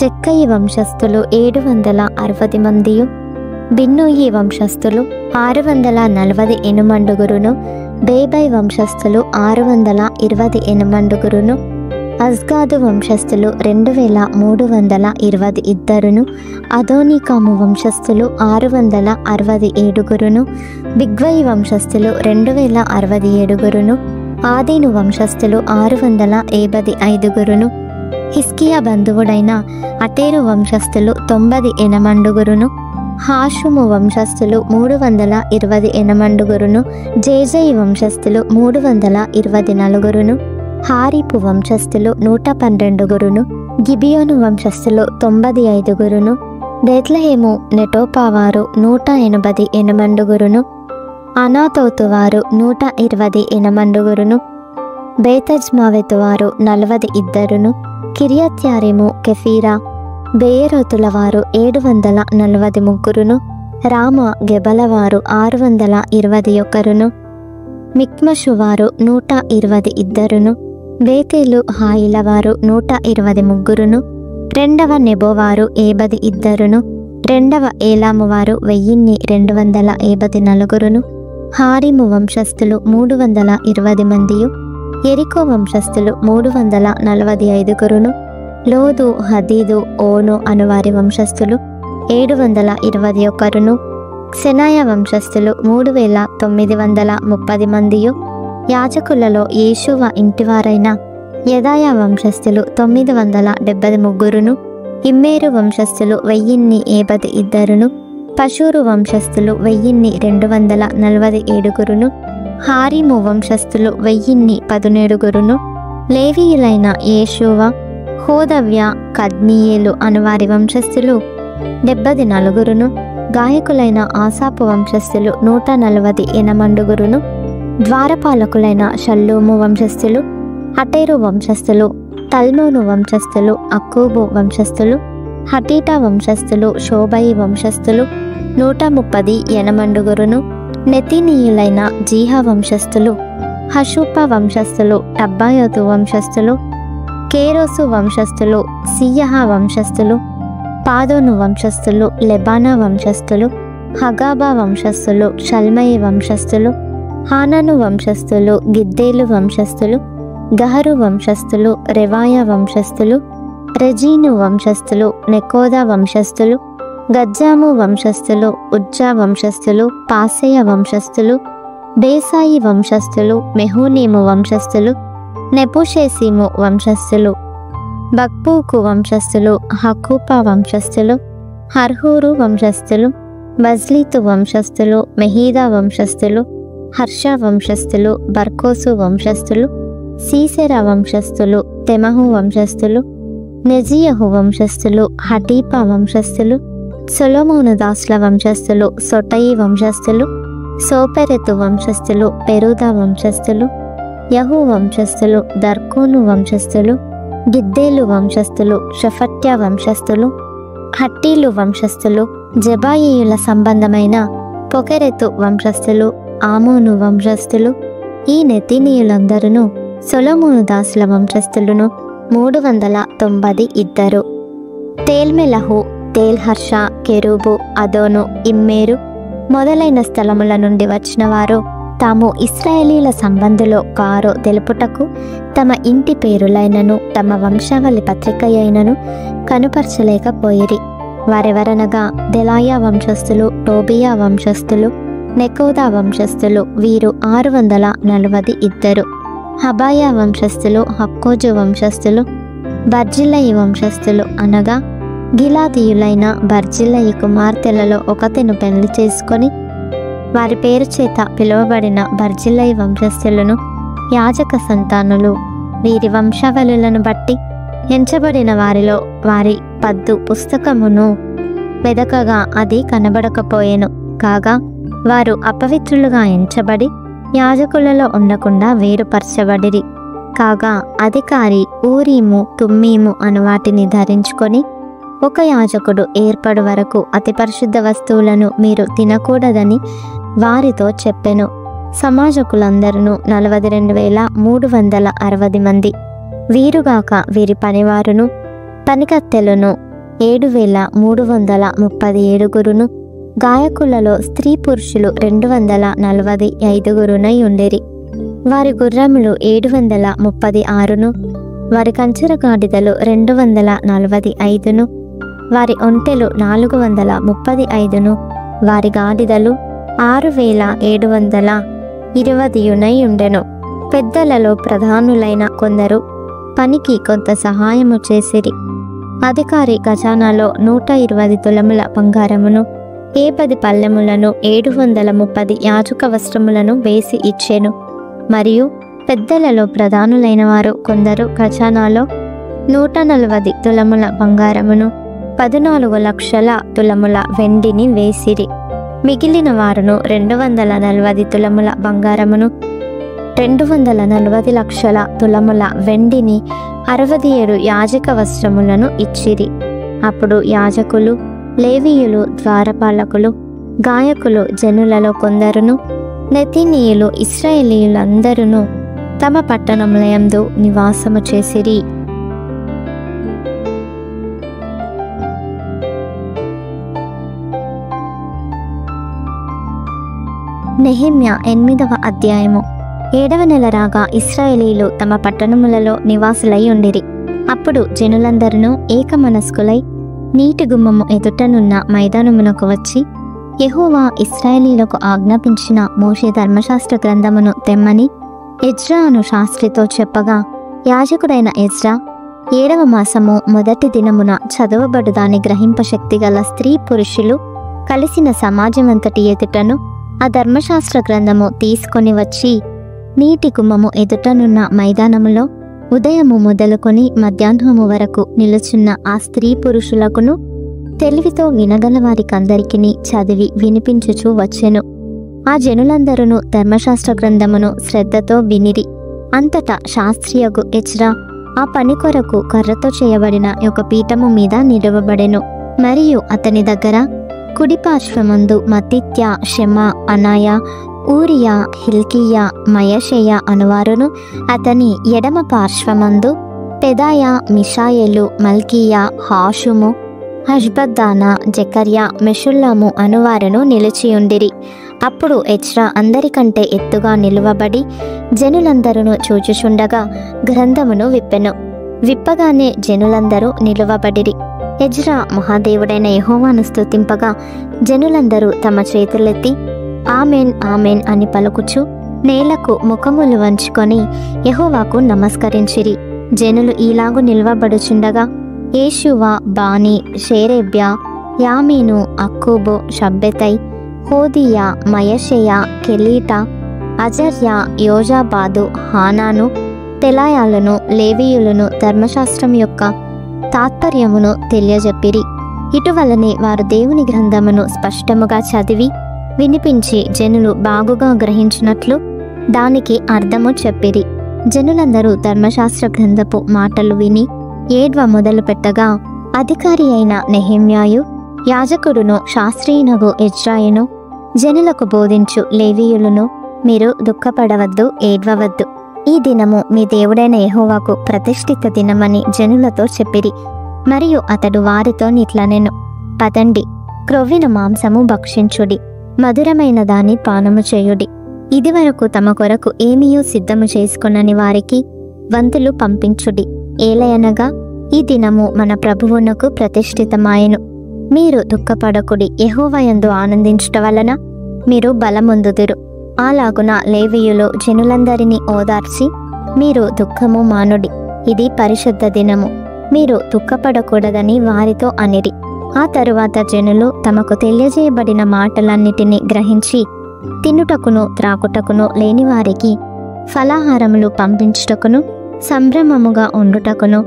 జక్కయి వంశస్థులు 760 మందియు, బిన్నూయి వంశస్థులు 648 బేబై వంశస్థులు 628 అజ్గాదు వంశస్థులు 2322 అదోనికాము వంశస్థులు 667 బిగ్వై వంశస్థులు 2067 ఆదీను వంశస్థులు 655 హిస్కియా బంధువుడైన అటేరు వంశస్థులు 98 హాషుము వంశస్థులు 328 జేజై వంశస్థులు 324 హారీపు వంశస్థులు 112 గిబియోను వంశస్థులు 95 బెత్లెహేము నెటోపావారు 188 అనాతోతు వారు 128 బేతజ్మావెతు వారు 42 కిర్యత్యారీము కెఫీరా బేయరోతుల వారు 743 రామ గెబల వారు 621 మిక్మషు వారు 122 బేతేలు హాయిల వారు 123 రెండవ నెబో వారు 52 రెండవ ఏలాము వారు 1254 హారిము వంశస్థులు 320 మందియు, ఎరికో వంశస్థులు 345 లోదు హదీదు ఓను అనువారి వంశస్థులు 721 సెనాయ వంశస్థులు 3930 మందియు, యాజకులలో యేషువ ఇంటివారైన యెదాయా వంశస్థులు 973 ఇమ్మేరు వంశస్థులు 1072 పషూరు వంశస్థులు 1247 హారిము వంశస్థులు 1017 లేవీయులైన యేషువ హోదవ్య కద్మీయేలు అనువారి వంశస్థులు 74 గాయకులైన ఆసాపు వంశస్థులు 148 ద్వారపాలకులైన షల్లూము వంశస్థులు అటేరు వంశస్థులు తల్మోను వంశస్థులు అక్కూబు వంశస్థులు హటీటా వంశస్థులు శోబయి వంశస్థులు 130 యనమండుగురును నెతీనీయులైన జీహా వంశస్థులు హషూప వంశస్థులు టబ్బాయోతు వంశస్థులు కేరోసు వంశస్థులు సియహ వంశస్థులు పాదోను వంశస్థులు లెబానా వంశస్థులు హగాబా వంశస్థులు షల్మయి వంశస్థులు హానాను వంశస్థులు గిద్దేలు వంశస్థులు గహరు వంశస్థులు రెవాయ వంశస్థులు రెజీను వంశస్థులు నెకోదా వంశస్థులు గజ్జాము వంశస్థులు ఉజ్జా వంశస్థులు పాసెయ వంశస్థులు బేసాయి వంశస్థులు మెహూనీము వంశస్థులు నెపుషేసీము వంశస్థులు బక్బూకు వంశస్థులు హకూపా వంశస్థులు హర్హూరు వంశస్థులు బజ్లీతు వంశస్థులు మెహీదా వంశస్థులు హర్ష వంశస్థులు బర్కోసు వంశస్థులు సీసెరా వంశస్థులు తెమహు వంశస్థులు నెజియహు వంశస్థులు హటీపా వంశస్థులు సొలొమోను దాసుల వంశస్థులు సొటయి వంశస్థులు సోపెరెతు వంశస్థులు పెరుదా వంశస్థులు యహు వంశస్థులు దర్కోను వంశస్థులు గిద్దేలు వంశస్థులు షఫట్య వంశస్థులు హట్టీలు వంశస్థులు జబాయియుల సంబంధమైన పొకెరెతు వంశస్థులు ఆమోను వంశస్థులు ఈ నెతీనీయులందరూ సొలొమోను దాసుల వంశస్థులను 392 తేల్మెలహు తేల్హర్ష కెరూబు అదోను ఇమ్మేరు మొదలైన స్థలముల నుండి వచ్చిన వారు తాము ఇశ్రాయేలీల సంబంధులో కారో తెలుపుటకు తమ ఇంటి పేరులైనను తమ వంశావళి పత్రికయైనను కనుపరచలేకపోయిరి. వారెవరనగా దెలాయా వంశస్థులు, టోబియా వంశస్థులు, నెకోదా వంశస్థులు, వీరు 642. హబాయా వంశస్థులు, హక్కోజు వంశస్థులు, బర్జిల్లయి వంశస్థులు అనగా గిలాదీయులైన బర్జిల్లయి కుమార్తెలలో ఒకతెను పెళ్లి చేసుకొని వారి పేరు చేత పిలువబడిన బర్జిల్లయి వంశస్థులను యాజక సంతానులు. వీరి వంశావళులను బట్టి ఎంచబడిన వారిలో వారి పద్దు పుస్తకమును వెదకగా అది కనబడకపోయెను. కాగా వారు అపవిత్రులుగా ఎంచబడి యాజకులలో ఉండకుండా వేరుపరచబడిరి. కాగా అధికారి ఊరీము తుమ్మీము అను వాటిని ధరించుకొని ఒక యాజకుడు ఏర్పడు వరకు అతి పరిశుద్ధ వస్తువులను మీరు తినకూడదని వారితో చెప్పెను. సమాజకులందరూ 42,360 మంది. వీరుగాక వీరి పనివారును పనికత్తెలను 7,337 గాయకులలో స్త్రీ పురుషులు 245 ఉండేరి. వారి గుర్రములు 736, వారి కంచెర గాడిదలు 245, వారి ఒంటెలు 435, వారి గాడిదలు 6,720 ఉండెను. పెద్దలలో ప్రధానులైన కొందరు పనికి కొంత సహాయము చేసిరి. అధికారి ఖజానాలో 120 తులముల బంగారమును, 10 పల్లెములను, 730 యాజక వస్త్రములను వేసి ఇచ్చెను. మరియు పెద్దలలో ప్రధానులైన వారు కొందరు ఖజానాలో 140 తులముల బంగారమును, 14 లక్షల తులముల వెండిని వేసిరి. మిగిలిన వారును 240 తులముల బంగారమును, 240 లక్షల తులముల వెండిని, 67 యాజక వస్త్రములను ఇచ్చిరి. అప్పుడు యాజకులు, లేవీయులు, ద్వారపాలకులు, గాయకులు, జనులలో కొందరును, నెతీనీయులు, ఇశ్రాయేలీయులందరూ తమ పట్టణములయందు నివాసము చేసిరి. నెహెమ్యా 8వ అధ్యాయము. 7వ నెల రాగా ఇశ్రాయేలీయులు తమ పట్టణములలో నివాసులై ఉండిరి. అప్పుడు జనులందరూ ఏకమనస్కులై నీటి గుమ్మము ఎదుటనున్న మైదానమునకు వచ్చి, యెహోవా ఇశ్రాయేలీయులకు ఆజ్ఞాపించిన మోషే ధర్మశాస్త్ర గ్రంథమును తెమ్మని ఎజ్రా అను శాస్త్రితో చెప్పగా, యాజకుడైన ఎజ్రా 7వ మాసము మొదటి దినమున చదవబడు దాని గ్రహింప శక్తి గల స్త్రీ పురుషులు కలిసిన సమాజమంతటి ఎదుటను ఆ ధర్మశాస్త్ర గ్రంథము తీసుకొని వచ్చి నీటి గుమ్మము ఎదుటనున్న మైదానములో ఉదయము మొదలుకొని మధ్యాహ్నము వరకు నిలుచున్న ఆ స్త్రీ పురుషులకును తెలివితో వినగల వారికందరికీ చదివి వినిపించుచూ వచ్చెను. ఆ జనులందరూ ధర్మశాస్త్ర గ్రంథమును శ్రద్ధతో వినిరి. అంతటా శాస్త్రియగు ఎజ్రా ఆ పని కొరకు కర్రతో చేయబడిన ఒక పీఠము మీద నిలవబడెను. మరియు అతని దగ్గర కుడి పార్శ్వమందు మత్తిత్యా, షెమా, అనాయ, ఊరియా, హిల్కియా, మయషేయ అనువారును, అతని ఎడమ పార్శ్వమందు పెదాయ, మిషాయేలు, మల్కీయా, హాషుము, హష్బద్దానా, జకర్యా, మెషుల్లాము అనువారును నిలిచియుండిరి. అప్పుడు ఎజ్రా అందరికంటే ఎత్తుగా నిలువబడి జనులందరూ చూచుచుండగా గ్రంథమును విప్పెను. విప్పగానే జనులందరూ నిలువబడిరి. ఎజ్రా మహాదేవుడైన యెహోవాను స్తుతింపగా జనులందరూ తమ చేతులెత్తి ఆమెన్, ఆమెన్ అని పలుకుచు నేలకు ముఖములు వంచుకొని యెహోవాకు నమస్కరించిరి. జనులు ఈలాగు నిలువబడుచుండగా యేషువా, బానీ, షేరేబ్యా, యామీను, అక్కూబు, షబ్బెతై, హోదియా, మయషేయ, కెలీటా, అజర్యా, యోజాబాదు, హానాను, తెలాయాలను, లేవీయులను ధర్మశాస్త్రం యొక్క తాత్పర్యమును తెలియజెప్పిరి. ఇటువలనే వారు దేవుని గ్రంథమును స్పష్టముగా చదివి వినిపించి జనులు బాగుగా గ్రహించినట్లు దానికి అర్థము చెప్పిరి. జనులందరూ ధర్మశాస్త్ర గ్రంథపు మాటలు విని ఏడ్వ మొదలు పెట్టగా అధికారి అయిన నెహెమ్యాయు, యాజకుడును శాస్త్రీయునగు ఎజ్రాయును, జనులకు బోధించు లేవీయులను, మీరు దుఃఖపడవద్దు, ఏడ్వవద్దు. ఈ దినము మీ దేవుడైన యెహోవాకు ప్రతిష్ఠిత దినమని జనులతో చెప్పిరి. మరియు అతడు వారితో ఇట్లనెను, పదండి, క్రొవ్విన మాంసము భక్షించుడి, మధురమైన దాన్ని పానము చేయుడి. ఇదివరకు తమ కొరకు ఏమీయూ సిద్ధము చేసుకొనని వారికి వంతులు పంపించుడి. ఏలయనగా ఈ దినము మన ప్రభువునకు ప్రతిష్ఠితమాయెను. మీరు దుఃఖపడకుడి, యెహోవా యందు ఆనందించుట వలన మీరు బలమొందుదురు. అలాగున లేవీయులు జనులందరినీ ఓదార్చి, మీరు దుఃఖము మానుడి, ఇది పరిశుద్ధ దినము, మీరు దుఃఖపడకూడదని వారితో అనిరి. ఆ తరువాత జనులు తమకు తెలియజేయబడిన మాటలన్నిటినీ గ్రహించి తినుటకును త్రాకుటకును లేని వారికి ఫలాహారములు పంపించుటకును సంభ్రమముగా ఉండుటకును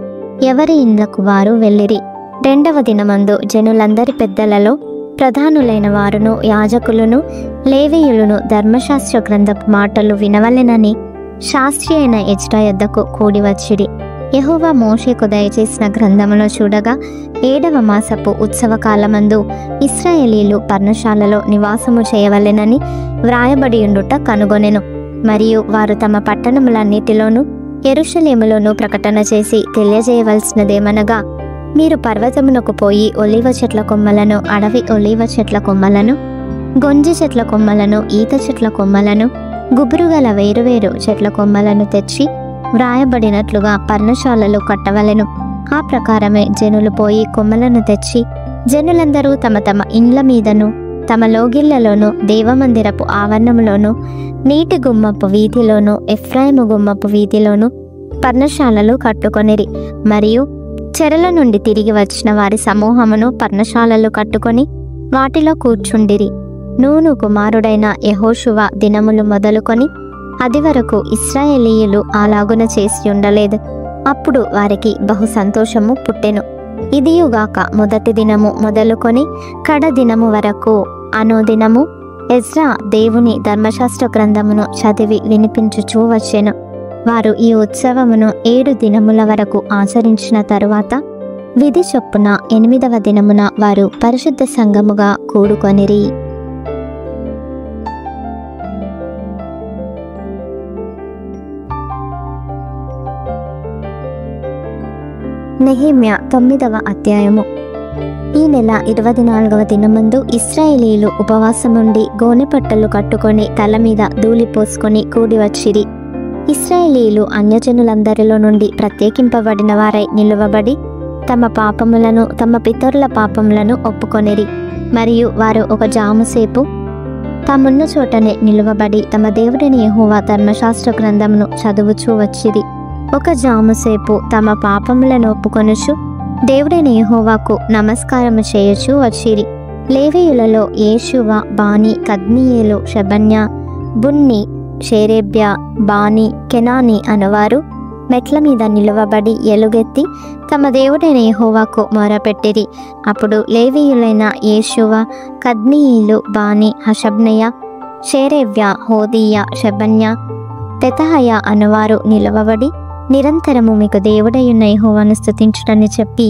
ఎవరి ఇండ్లకు వారు వెళ్ళిరి. 2వ దినమందు జనులందరి పెద్దలలో ప్రధానులైన వారును, యాజకులను, లేవీయులను ధర్మశాస్త్ర గ్రంథపు మాటలు వినవలెనని శాస్త్రి అయిన ఎజ్రా యొద్దకు కూడి వచ్చిరి. యెహోవా మోషేకు దయచేసిన గ్రంథములో చూడగా 7వ మాసపు ఉత్సవ కాలమందు ఇశ్రాయేలీలు పర్ణశాలలో నివాసము చేయవలెనని వ్రాయబడి ఉండుట కనుగొనెను. మరియు వారు తమ పట్టణములన్నిటిలోనూ యెరూషలేములోనూ ప్రకటన చేసి తెలియజేయవలసినదేమనగా, మీరు పర్వతమునకు పోయి ఒలీవ చెట్ల కొమ్మలను, అడవి ఒలీవ చెట్ల కొమ్మలను, గొంజి చెట్ల కొమ్మలను, ఈత చెట్ల కొమ్మలను, గుబురుగల వేరువేరు చెట్ల కొమ్మలను తెచ్చి వ్రాయబడినట్లుగా పర్ణశాలలు కట్టవలెను. ఆ ప్రకారమే జనులు పోయి కొమ్మలను తెచ్చి జనులందరూ తమ తమ ఇండ్ల మీదను తమ లోగిళ్లలోనూ దేవమందిరపు ఆవరణంలోనూ నీటి గుమ్మపు వీధిలోనూ ఎఫ్రాయిము గుమ్మపు వీధిలోనూ పర్ణశాలలు కట్టుకొనిరి. మరియు చెరల నుండి తిరిగి వచ్చిన వారి సమూహమును పర్ణశాలలు కట్టుకొని వాటిలో కూర్చుండిరి. నూను కుమారుడైన యెహోషువ దినములు మొదలుకొని అది వరకు ఇశ్రాయేలీయులు అలాగున చేసి ఉండలేదు. అప్పుడు వారికి బహు సంతోషము పుట్టెను. ఇదియుగాక మొదటి దినము మొదలుకొని కడ దినము వరకు అనుదినము ఎజ్రా దేవుని ధర్మశాస్త్ర గ్రంథమును చదివి వినిపించుచూ వచ్చెను. వారు ఈ ఉత్సవమును 7 దినముల వరకు ఆచరించిన తరువాత విధి చొప్పున 8వ దినమున వారు పరిశుద్ధ సంఘముగా కూడుకొనిరి. నెహెమ్యా 9వ అధ్యాయము. ఈ నెల 24వ దినమందు ఇశ్రాయేలీయులు ఉపవాసముండి గోనెపట్టలు కట్టుకొని తల మీద ధూళి పోసుకొని కూడి వచ్చిరి. ఇశ్రాయేలీయులు అన్యజనులందరిలో నుండి ప్రత్యేకింపబడిన వారై నిలువబడి తమ పాపములను తమ పితరుల పాపములను ఒప్పుకొనిరి. మరియు వారు ఒక జాముసేపు తామున్న చోటనే నిలువబడి తమ దేవుడైన యెహోవా ధర్మశాస్త్ర గ్రంథమును చదువుచూ వచ్చిరి. ఒక జాముసేపు తమ పాపములను ఒప్పుకొనుచు దేవుడైన యెహోవాకు నమస్కారము చేయొచ్చు వచ్చిరి. లేవీయులలో యేషువ, బాని, కద్మీయేలు, షెబన్యా, బున్ని, షేరేబ్య, బాని, కెనాని అనువారు మెట్ల మీద నిలువబడి ఎలుగెత్తి తమ దేవుడైన యెహోవాకు మొరపెట్టిరి. అప్పుడు లేవీయులైన యేషువ, కద్మీయేలు, బాని, హషబ్నయ, షేరేబ్య, హోదీయ, షెబన్యా, పెతహయ అనువారు నిలువబడి నిరంతరము మీకు దేవుడైన యెహోవాను స్తుతించుటని చెప్పి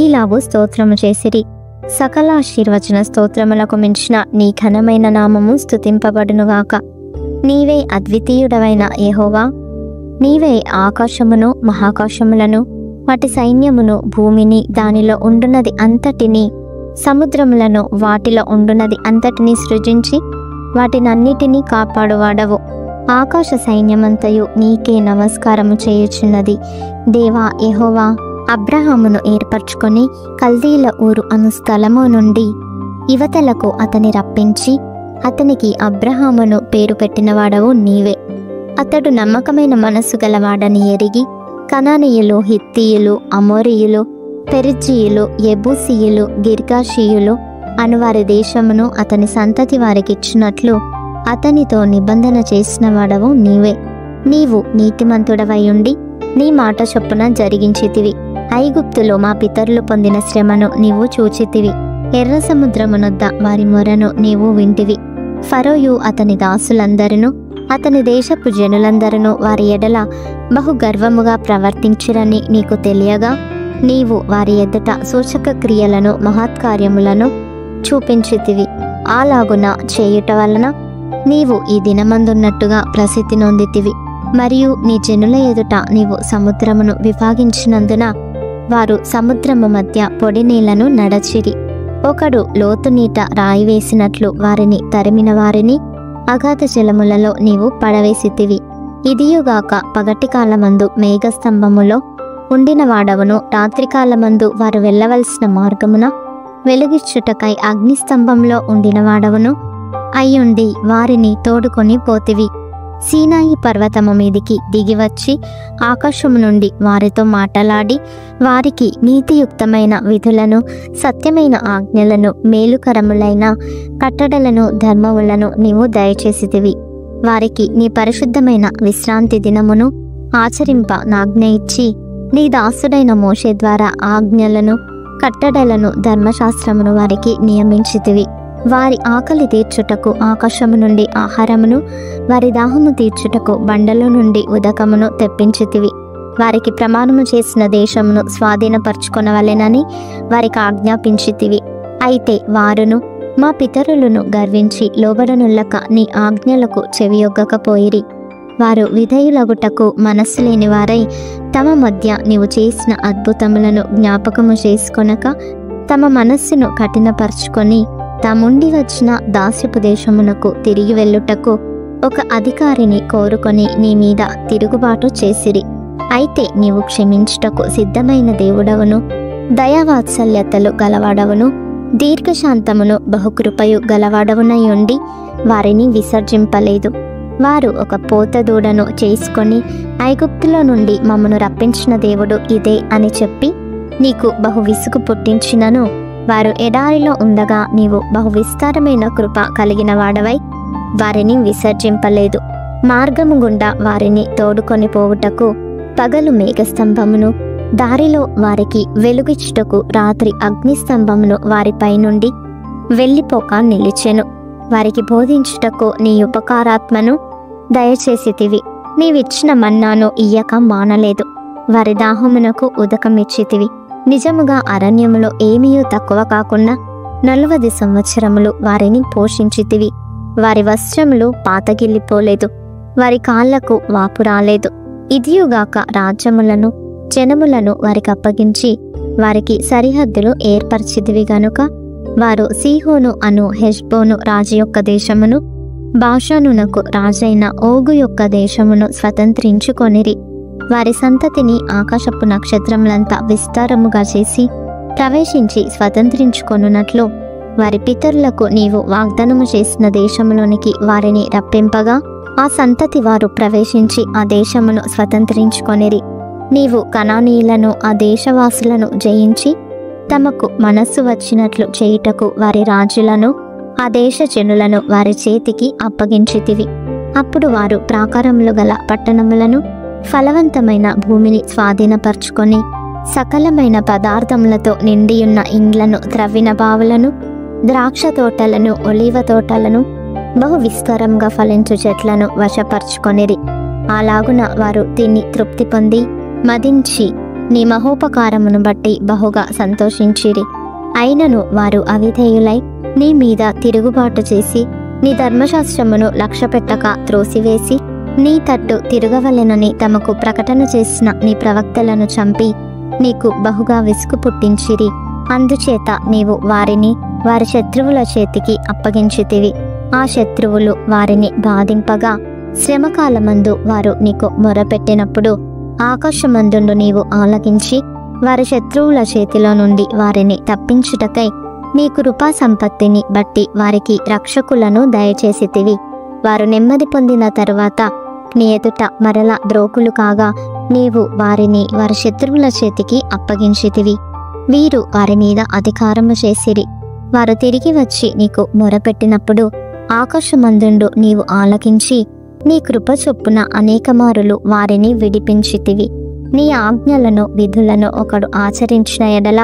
ఈలాగు స్తోత్రము చేసిరి. సకల ఆశీర్వచన స్తోత్రములకు మించిన నీ ఘనమైన నామము స్తుతింపబడునుగాక. నీవే అద్వితీయుడవైన యెహోవా. నీవే ఆకాశమును మహాకాశములను వాటి సైన్యమును భూమిని దానిలో ఉండునది అంతటినీ సముద్రములను వాటిలో ఉండునది అంతటినీ సృజించి వాటినన్నిటినీ కాపాడువాడవు. ఆకాశ సైన్యమంతయు నీకే నమస్కారము చేయుచున్నది. దేవా యెహోవా అబ్రహామును ఏర్పరచుకొని కల్దీల ఊరు అను స్థలము నుండి యువతలకు అతని రప్పించి అతనికి అబ్రహామును పేరు పెట్టినవాడవు నీవే. అతడు నమ్మకమైన మనస్సు గలవాడని ఎరిగి కనానీయులు, హిత్తీయులు, అమోరీయులు, పెరిజ్జీయులు, యెబూసీయులు, గిర్గాషీయులు అనువారి దేశమును అతని సంతతి వారికిచ్చినట్లు అతనితో నిబంధన చేసిన వాడవు నీవే. నీవు నీతిమంతుడవై ఉండి నీ మాట చొప్పున జరిగించితివి. ఐగుప్తులో మా పితరులు పొందిన శ్రమను నీవు చూచితివి. ఎర్ర సముద్రమునొద్ద వారి మొరను నీవు వింటివి. ఫరోయు అతని దాసులందరూ అతని దేశపు జనులందరూ వారి ఎడల బహు గర్వముగా ప్రవర్తించిరని నీకు తెలియగా నీవు వారి ఎదుట సూచక క్రియలను మహత్కార్యములను చూపించితివి. అలాగున చేయుట వలన నీవు ఈ దినమందున్నట్టుగా ప్రసిద్ధి నొందితివి. మరియు నీ జనుల ఎదుట నీవు సముద్రమును విభాగించినందున వారు సముద్రము మధ్య పొడి నీళ్లను నడచిరి. ఒకడు లోతు నీట రాయి వేసినట్లు వారిని తరిమిన వారిని అగాధ జలములలో నీవు పడవేసితివి. ఇదియుగాక పగటి కాలమందు మేఘస్తంభములో ఉండిన వాడవును, రాత్రికాలమందు వారు వెళ్ళవలసిన మార్గమున వెలుగిచ్చుటకై అగ్నిస్తంభంలో ఉండిన వాడవును అయ్యుండి వారిని తోడుకొని పోతివి. సీనాయి పర్వతము మీదికి దిగివచ్చి ఆకాశము నుండి వారితో మాటలాడి వారికి నీతియుక్తమైన విధులను, సత్యమైన ఆజ్ఞలను, మేలుకరములైన కట్టడలను, ధర్మములను నీవు దయచేసితివి. వారికి నీ పరిశుద్ధమైన విశ్రాంతి దినమును ఆచరింప నాజ్ఞ ఇచ్చి నీ దాసుడైన మోషే ద్వారా ఆజ్ఞలను, కట్టడలను, ధర్మశాస్త్రమును వారికి నియమించితివి. వారి ఆకలి తీర్చుటకు ఆకాశము నుండి ఆహారమును, వారి దాహము తీర్చుటకు బండల నుండి ఉదకమును తెప్పించితివి. వారికి ప్రమాణము చేసిన దేశమును స్వాధీనపరచుకొనవలెనని వారికి ఆజ్ఞాపించితివి. అయితే వారును మా పితరులను గర్వించి లోబడనుల్లక నీ ఆజ్ఞలకు చెవియొగ్గకపోయిరి. వారు విధేయులగుటకు మనస్సు లేని వారై తమ మధ్య నీవు చేసిన అద్భుతములను జ్ఞాపకము చేసుకొనక తమ మనస్సును కఠినపరుచుకొని తాముండి వచ్చిన దాస్యపు దేశమునకు తిరిగి వెళ్ళుటకు ఒక అధికారిని కోరుకొని నీ మీద తిరుగుబాటు చేసిరి. అయితే నీవు క్షమించుటకు సిద్ధమైన దేవుడవును, దయావాత్సల్యతలు గలవాడవును, దీర్ఘశాంతమును బహుకృపయు గలవాడవునై ఉండి వారిని విసర్జింపలేదు. వారు ఒక పోత దూడను చేసుకొని ఐగుప్తులో నుండి మమ్మను రప్పించిన దేవుడు ఇదే అని చెప్పి నీకు బహు విసుగు పుట్టించినను వారు ఎడారిలో ఉండగా నీవు బహు విస్తారమైన కృప కలిగిన వాడవై వారిని విసర్జింపలేదు. మార్గము గుండా వారిని తోడుకొని పోవుటకు పగలు మేఘస్తంభమును, దారిలో వారికి వెలుగిచ్చుటకు రాత్రి అగ్నిస్తంభమును వారిపై నుండి వెళ్ళిపోక నిలిచెను. వారికి బోధించుటకు నీ ఉపకారాత్మను దయచేసితివి. నీవిచ్చిన మన్నాను ఇయ్యక మానలేదు. వారి దాహమునకు ఉదకమిచ్చితివి. నిజముగా అరణ్యములో ఏమీయూ తక్కువ కాకుండా 40 సంవత్సరములు వారిని పోషించితివి. వారి వస్త్రములు పాతగిల్లిపోలేదు, వారి కాళ్లకు వాపు రాలేదు. ఇదియుగాక రాజ్యములను జనములను వారికి అప్పగించి వారికి సరిహద్దులు ఏర్పరిచితివి గనుక వారు సీహోను అను హెష్బోను రాజు యొక్క దేశమును, బాషానునకు రాజైన ఓగు యొక్క దేశమును స్వతంత్రించుకొనిరి. వారి సంతతిని ఆకాశపు నక్షత్రములంతా విస్తారముగా చేసి ప్రవేశించి స్వతంత్రించుకొనున్నట్లు వారి పితరులకు నీవు వాగ్దానము చేసిన దేశములోనికి వారిని రప్పింపగా ఆ సంతతి వారు ప్రవేశించి ఆ దేశమును స్వతంత్రించుకొనిరి. నీవు కనానీయులను ఆ దేశవాసులను జయించి తమకు మనస్సు వచ్చినట్లు చేయుటకు వారి రాజులను ఆ దేశ జనులను వారి చేతికి అప్పగించితివి. అప్పుడు వారు ప్రాకారములు గల పట్టణములను, ఫలవంతమైన భూమిని స్వాధీనపరచుకొని సకలమైన పదార్థములతో నిండియున్న ఇండ్లను, త్రవ్విన బావులను, ద్రాక్ష తోటలను, ఒలీవ తోటలను, బహు విస్తారంగా ఫలించు చెట్లను వశపరచుకొనిరి. అలాగున వారు తిని తృప్తి పొంది మదించి నీ మహోపకారమును బట్టి బహుగా సంతోషించిరి. అయినను వారు అవిధేయులై నీ మీద తిరుగుబాటు చేసి నీ ధర్మశాస్త్రమును లక్ష్యపెట్టక త్రోసివేసి నీ తట్టు తిరగవలెనని తమకు ప్రకటన చేసిన నీ ప్రవక్తలను చంపి నీకు బహుగా విసుగు పుట్టించిరి. అందుచేత నీవు వారిని వారి శత్రువుల చేతికి అప్పగించితివి. ఆ శత్రువులు వారిని బాధింపగా శ్రమకాలమందు వారు నీకు మొరపెట్టినప్పుడు ఆకాశమందుండు నీవు ఆలకించి వారి శత్రువుల చేతిలో నుండి వారిని తప్పించుటకై నీ కృపా సంపత్తిని బట్టి వారికి రక్షకులను దయచేసితివి. వారు నెమ్మది పొందిన తరువాత నీ ఎదుట మరలా ద్రోకులు కాగా నీవు వారిని వారి శత్రువుల చేతికి అప్పగించితివి. వీరు వారి మీద అధికారము చేసిరి. వారు తిరిగి వచ్చి నీకు మొరపెట్టినప్పుడు ఆకాశమందుండు నీవు ఆలకించి నీ కృప చొప్పున అనేకమారులు వారిని విడిపించితివి. నీ ఆజ్ఞలను విధులను ఒకడు ఆచరించిన ఎడల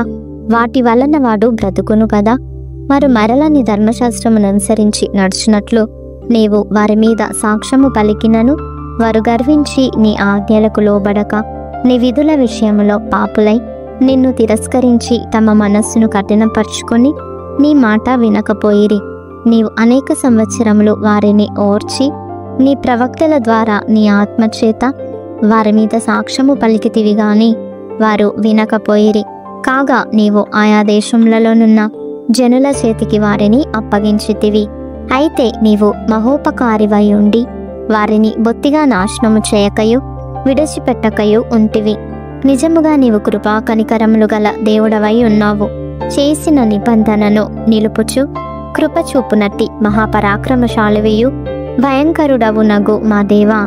వాటి వలన వాడు బ్రతుకును కదా. వారు మరల నీ ధర్మశాస్త్రమును అనుసరించి నడుచున్నట్లు నీవు వారి మీద సాక్ష్యము పలికినను వారు గర్వించి నీ ఆజ్ఞలకు లోబడక నీ విధుల విషయంలో పాపులై నిన్ను తిరస్కరించి తమ మనస్సును కఠినపరుచుకొని నీ మాట వినకపోయిరి. నీవు అనేక సంవత్సరములు వారిని ఓర్చి నీ ప్రవక్తల ద్వారా నీ ఆత్మచేత వారి మీద సాక్ష్యము పలికితివి గాని వారు వినకపోయిరి. కాగా నీవు ఆయా దేశములలోనున్న జనుల చేతికి వారిని అప్పగించితివి. అయితే నీవు మహోపకారివై ఉండి వారిని బొత్తిగా నాశనము చేయకయు విడిచిపెట్టకయు ఉంటివి. నిజముగా నీవు కృపా కనికరములు గల దేవుడవై ఉన్నావు. చేసిన నిబంధనను నిలుపుచు కృప చూపునట్టి మహాపరాక్రమశాలివియు భయంకరుడవునగు మా దేవా,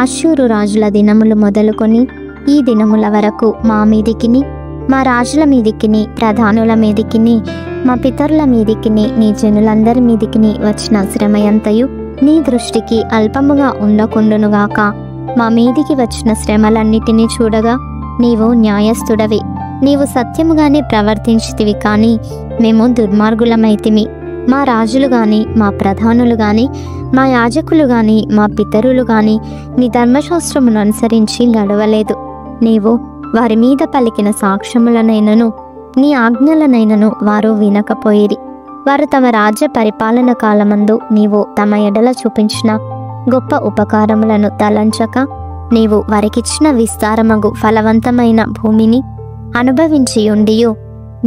అశ్షూరు రాజుల దినములు మొదలుకొని ఈ దినముల వరకు మా మీదికిని మా రాజుల మీదికిని ప్రధానుల మీదికిని మా పితరుల మీదికిని నీ జనులందరి మీదికిని వచ్చిన శ్రమయంతయు నీ దృష్టికి అల్పముగా ఉండకుండునుగాక. మా మీదికి వచ్చిన శ్రమలన్నిటినీ చూడగా నీవు న్యాయస్థుడవి. నీవు సత్యముగానే ప్రవర్తించితివి కానీ మేము దుర్మార్గులమైతిమి. మా రాజులు గాని మా ప్రధానులు గాని మా యాజకులు గాని మా పితరులు గాని నీ ధర్మశాస్త్రమును అనుసరించి నడవలేదు. నీవు వారి మీద పలికిన సాక్ష్యములనైనను నీ ఆజ్ఞలనైనను వారు వినకపోయిరి. వారు తమ రాజ్య పరిపాలన కాలమందు నీవు తమ ఎడల చూపించిన గొప్ప ఉపకారములను తలంచక నీవు వారికిచ్చిన విస్తారమగు ఫలవంతమైన భూమిని అనుభవించి ఉండియు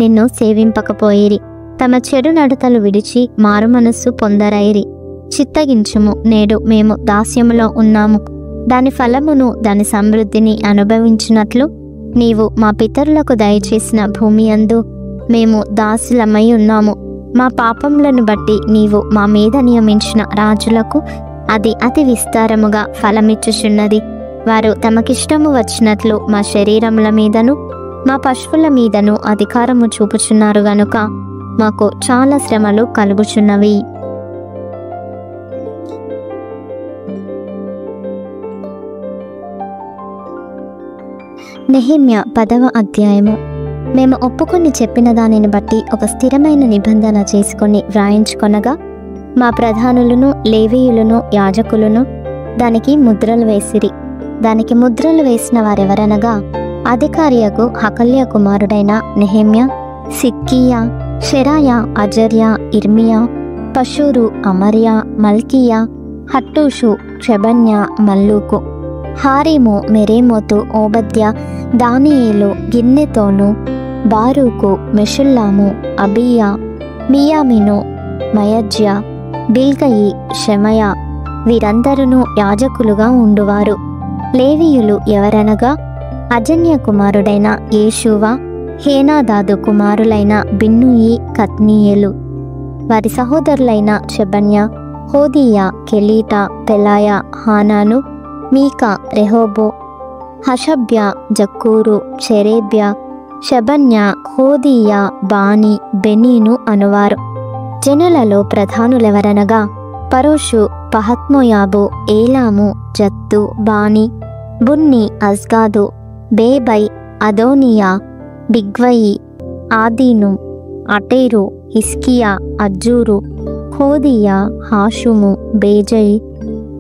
నిన్ను సేవింపకపోయిరి. తమ చెడు నడతలు విడిచి మారుమనస్సు పొందరైరి. చిత్తగించుము, నేడు మేము దాస్యములో ఉన్నాము. దాని ఫలమును దాని సమృద్ధిని అనుభవించినట్లు నీవు మా పితరులకు దయచేసిన భూమి యందు మేము దాసులమై ఉన్నాము. మా పాపములను బట్టి నీవు మా మీద నియమించిన రాజులకు అది అతి విస్తారముగా ఫలమిచ్చుచున్నది. వారు తమకిష్టము వచ్చినట్లు మా శరీరముల మీదను మా పశువుల మీదను అధికారము చూపుచున్నారు గనుక మాకు చాలా శ్రమలు కలుగుచున్నవి. నెహెమ్యా 10వ అధ్యాయము. మేము ఒప్పుకొని చెప్పిన దానిని బట్టి ఒక స్థిరమైన నిబంధన చేసుకొని వ్రాయించుకొనగా మా ప్రధానులను లేవీయులను యాజకులను దానికి ముద్రలు వేసిరి. దానికి ముద్రలు వేసిన వారెవరనగా అధికారియకు హకల్య కుమారుడైన నెహెమ్యా, సిద్కియా, షెరాయా, అజర్యా, ఇర్మియా, పషూరు, అమర్యా, మల్కియా, హట్టూషు, షెబన్యా, మల్లూకు, హారీము, మెరేమోతు, ఓబద్య, దానియేలు, గిన్నెతోను, బారూకు, మెషుల్లాము, అబియా, మియామిను, మయజ్య, బిల్గయి, షెమయ వీరందరూ యాజకులుగా ఉండువారు. లేవీయులు ఎవరనగా అజన్య కుమారుడైన యేషూవ, హేనాదాదు కుమారులైన బిన్నూయి, కత్నీయేలు, వారి సహోదరులైన షెబన్య, హోదియా, కెలీటా, పెలాయ, హానాను, మీకా, రెహోబో, హషబ్య, జక్కూరు, షెరేబ్య, షెబన్య, హోదియా, బాని, బెనీను అనువారు. జనులలో ప్రధానులెవరనగా పరోషు, పహత్మోయాబు, ఏలాము, జత్తు, బాని, బున్ని, అజ్గాదు, బేబై, అదోనియా, బిగ్వయి, ఆదీను, అటేరు, హిస్కియా, అజ్జూరు, హోదియా, హాషుము, బేజయి,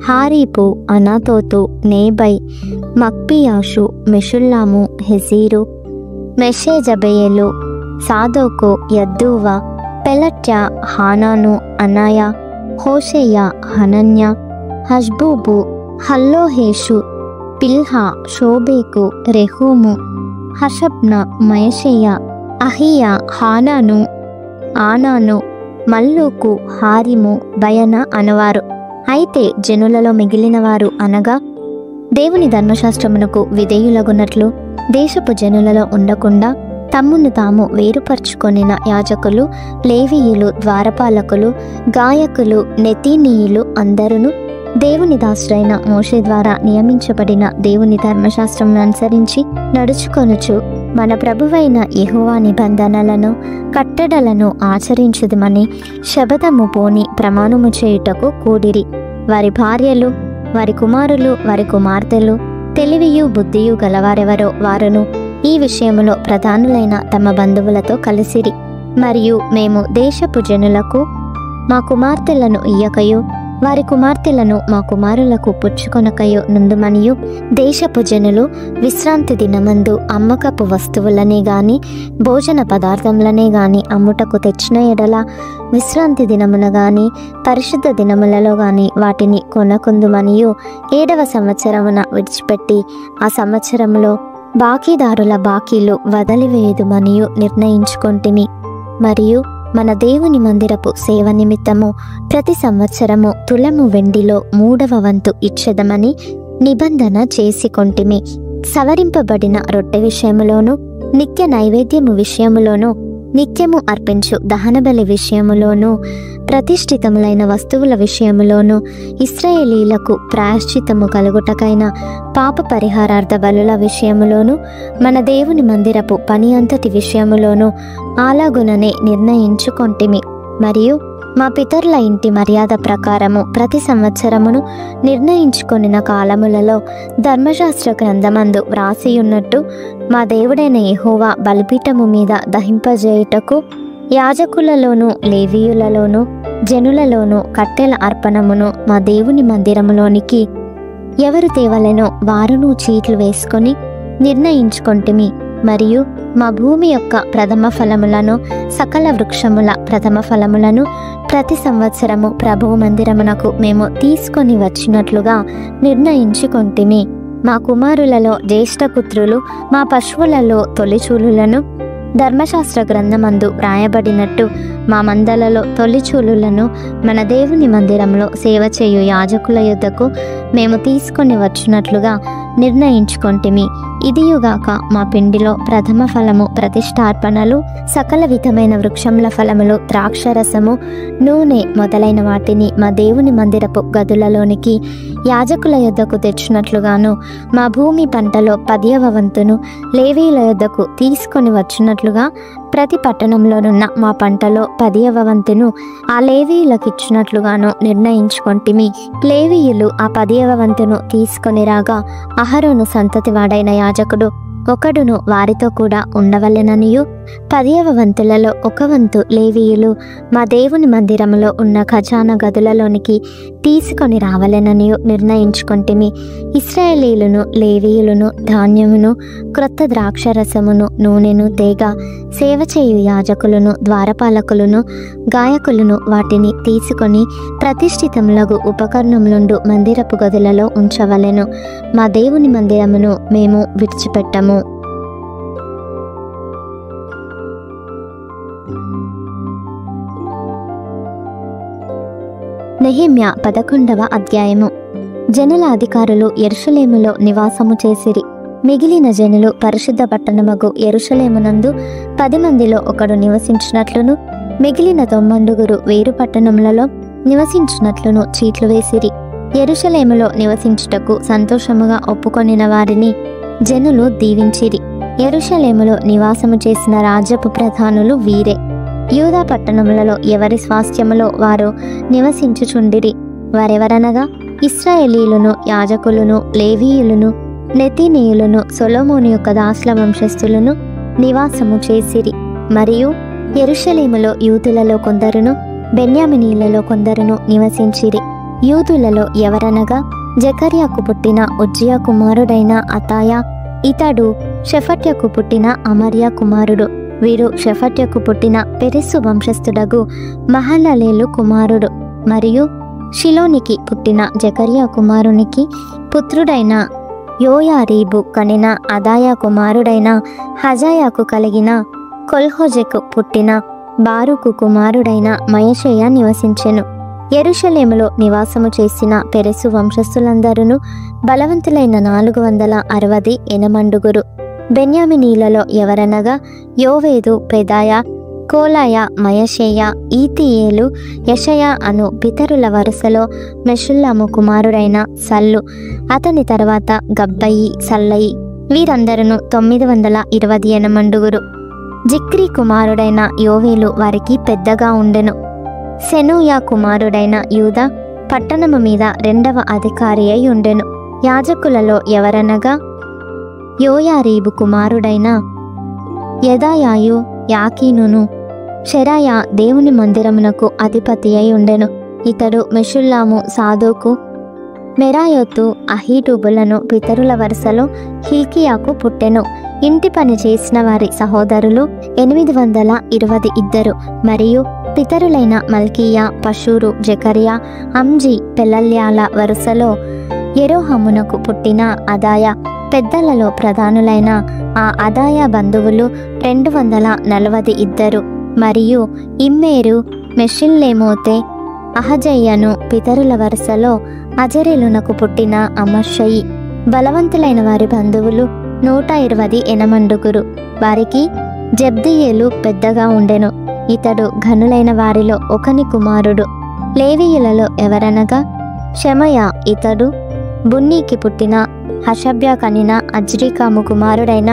హారీపు, అనాతోతు, నేబై, మక్పియాషు, మెషుల్లాము, హెజీరు, మెషేజబెయేలు, సాదోకు, యద్దూవ, పెలట్య, హానాను, అనాయ, హోషేయ, హనన్య, హష్బూబు, హల్లోహేషు, పిల్హా, షోబేకు, రెహూము, హషబ్న, మయషేయ, అహియా, హానాను, ఆనాను, మల్లూకు, హారిము, బయన అనువారు. అయితే జనులలో మిగిలిన వారు అనగా దేవుని ధర్మశాస్త్రమునకు విధేయులగున్నట్లు దేశపు జనులలో ఉండకుండా తమ్మును తాము వేరుపరుచుకొనిన యాజకులు, లేవీయులు, ద్వారపాలకులు, గాయకులు, నెతీనీయులు అందరూ దేవుని దాసుడైన మోషే ద్వారా నియమించబడిన దేవుని ధర్మశాస్త్రమును అనుసరించి నడుచుకొనుచు మన ప్రభువైన యెహోవా నిబంధనలను కట్టడలను ఆచరించుదమని శబదము పోని ప్రమాణము చేయుటకు కూడిరి. వారి భార్యలు, వారి కుమారులు, వారి కుమార్తెలు, తెలివియు బుద్ధియు గలవారెవరో వారును ఈ విషయములో ప్రధానులైన తమ బంధువులతో కలిసిరి. మరియు మేము దేశపు జనులకు మా కుమార్తెలను ఇయ్యకయు వారి కుమార్తెలను మా కుమారులకు పుచ్చుకొనకయు నుందుమనియు దేశపు జనులు విశ్రాంతి దినమందు అమ్మకపు వస్తువులనే గాని భోజన పదార్థములనే గాని అమ్ముటకు తెచ్చిన ఎడల విశ్రాంతి దినమున గాని పరిశుద్ధ దినములలో గాని వాటిని కొనకుందుమనియు 7వ సంవత్సరమున విడిచిపెట్టి ఆ సంవత్సరములో బాకీదారుల బాకీలు వదిలివేయుదుమనియు నిర్ణయించుకొంటిమి. మరియు మన దేవుని మందిరపు సేవ నిమిత్తము ప్రతి సంవత్సరము తులము వెండిలో 3వ వంతు ఇచ్చెదమని నిబంధన చేసుకొంటిమి. సవరింపబడిన రొట్టె విషయములోను, నిత్య నైవేద్యము విషయములోను, నిత్యము అర్పించు దహనబలి విషయములోను, ప్రతిష్ఠితములైన వస్తువుల విషయములోను, ఇశ్రాయేలీలకు ప్రాయశ్చిత్తము కలుగుటకైన పాప పరిహారార్థ బలుల విషయములోను, మన దేవుని మందిరపు పని అంతటి విషయములోను అలాగుననే నిర్ణయించుకొంటిమి. మరియు మా పితరుల ఇంటి మర్యాద ప్రకారము ప్రతి సంవత్సరమును నిర్ణయించుకొనిన కాలములలో ధర్మశాస్త్ర గ్రంథమందు వ్రాసియున్నట్టు మా దేవుడైన యెహోవా బలిపీఠము మీద దహింపజేయుటకు యాజకులలోను, లేవీయులలోను, జనులలోను కట్టెల అర్పణమును మా దేవుని మందిరములోనికి ఎవరు తేవలెనో వారును చీట్లు వేసుకొని నిర్ణయించుకొంటిమి. మరియు మా భూమి యొక్క ప్రథమ ఫలములను సకల వృక్షముల ప్రథమ ఫలములను ప్రతి సంవత్సరము ప్రభువు మందిరమునకు మేము తీసుకొని వచ్చినట్లుగా నిర్ణయించుకొంటిమి. మా కుమారులలో జ్యేష్ఠపుత్రులు మా పశువులలో తొలిచూలులను ధర్మశాస్త్ర గ్రంథమందు రాయబడినట్టు మా మందలలో తొలిచూలులను మన దేవుని మందిరంలో సేవ చేయు యాజకుల యొద్దకు మేము తీసుకొని వచ్చినట్లుగా నిర్ణయించుకొంటిమి. ఇదియుగాక మా పిండిలో ప్రథమ ఫలము ప్రతిష్టార్పణలు, సకల విధమైన వృక్షముల ఫలములు, ద్రాక్షరసము, నూనె మొదలైన వాటిని మా దేవుని మందిరపు గదులలోనికి యాజకుల యొద్దకు తెచ్చినట్లుగాను, మా భూమి పంటలో 10వ వంతును లేవీయుల యొద్దకు తీసుకొని వచ్చినట్లుగా ప్రతి పట్టణంలోనున్న మా పంటలో 10వ వంతును ఆ లేవీయులకు ఇచ్చినట్లుగాను నిర్ణయించుకొంటిమి. లేవీయులు ఆ 10వ వంతును తీసుకొని రాగా అహరోను సంతతి వాడైన యాజకుడు ఒకడును వారితో కూడా ఉండవలెననియు 10వ వంతులలో 1 వంతు లేవీయులు మా దేవుని మందిరములో ఉన్న ఖజానా గదులలోనికి తీసుకొని రావలెననియు నిర్ణయించుకొంటిమి. ఇశ్రాయేలీయులను లేవీయులను ధాన్యమును, క్రొత్త ద్రాక్షరసమును, నూనెను తేగా సేవ చేయు యాజకులను, ద్వారపాలకులను, గాయకులను వాటిని తీసుకొని ప్రతిష్ఠితములగు ఉపకరణములుండు మందిరపు గదులలో ఉంచవలెను. మా దేవుని మందిరమును మేము విడిచిపెట్టము. నెహెమ్యా 11వ అధ్యాయము. జనుల అధికారులు యెరూషలేములో నివాసము చేసిరి. మిగిలిన జనులు పరిశుద్ధ పట్టణమగు యెరూషలేమునందు 10 మందిలో ఒకడు నివసించినట్లును, మిగిలిన 90 వేరు పట్టణములలో నివసించినట్లును చీట్లు వేసిరి. యెరూషలేములో నివసించుటకు సంతోషముగా ఒప్పుకొనిన వారిని జనులు దీవించిరి. యెరూషలేములో నివాసము చేసిన రాజ్యపు ప్రధానులు వీరే. యూదా పట్టణములలో ఎవరి స్వాస్థ్యములో వారు నివసించుచుండిరి. వారెవరనగా ఇశ్రాయేలీయులను, యాజకులను, లేవీయులను, నెతీనీయులను, సొలొమోను యొక్క దాసుల వంశస్థులను నివాసము చేసిరి. మరియు యెరూషలేములో యూదులలో కొందరును, బెన్యామినీలలో కొందరును నివసించిరి. యూదులలో ఎవరనగా జకర్యాకు పుట్టిన ఉజ్జియా కుమారుడైన అతాయా, ఇతడు షెఫట్యకు పుట్టిన అమర్యా కుమారుడు. వీరు షెఫట్యకు పుట్టిన పెరెస్సు వంశస్థుడగు మహలలేలు కుమారుడు. మరియు షిలోనికి పుట్టిన జకర్యా కుమారునికి పుత్రుడైన యోయారీబు కనిన అదాయా కుమారుడైన హజాయాకు కలిగిన కొల్హోజెకు పుట్టిన బారుకు కుమారుడైన మయషేయ నివసించెను. యెరూషలేములో నివాసము చేసిన పెరెసు వంశస్థులందరూ బలవంతులైన 460 ఎనమండుగురు. బెన్యామినీలలో ఎవరనగా యోవేదు, పెదాయ, కోలాయ, మయషేయ, ఈతీయేలు, యెషయా అను పితరుల వరుసలో మెషుల్లము కుమారుడైన సల్లు, అతని తర్వాత గబ్బయి, సల్లయి, వీరందరూ 920 ఎనమండుగురు. జిక్రీ కుమారుడైన యోవేలు వారికి పెద్దగా ఉండెను. సెనూయా కుమారుడైన యూదా పట్టణము మీద 2వ అధికారి అయి ఉండెను. యాజకులలో ఎవరనగా యోయారీబు కుమారుడైన యెదాయాయు, యాకీనును, షెరాయా దేవుని మందిరమునకు అధిపతి అయి ఉండెను. ఇతడు మెషుల్లాము, సాదోకు, మెరాయోతు, అహీటూబులను పితరుల వరుసలో హిల్కియాకు పుట్టెను. ఇంటి పని చేసిన వారి సహోదరులు 822. మరియు పితరులైన మల్కీయా, పషూరు, జకర్యా, అంజీ, పెలల్యాల వరుసలో యెరోహమునకు పుట్టిన అదాయా. పెద్దలలో ప్రధానులైన ఆ అదాయా బంధువులు 242. మరియు ఇమ్మేరు, మెషిల్లేమోతే, అహజయ్యను పితరుల వరుసలో అజరేలునకు పుట్టిన అమర్షయి. బలవంతులైన వారి బంధువులు 120 ఎనమండుగురు. వారికి జబ్దియేలు పెద్దగా ఉండెను. ఇతడు ఘనులైన వారిలో ఒకని కుమారుడు. లేవీయులలో ఎవరనగా షెమయా, ఇతడు బున్నీకి పుట్టిన హషబ్యా కనిన అజ్రికాము కుమారుడైన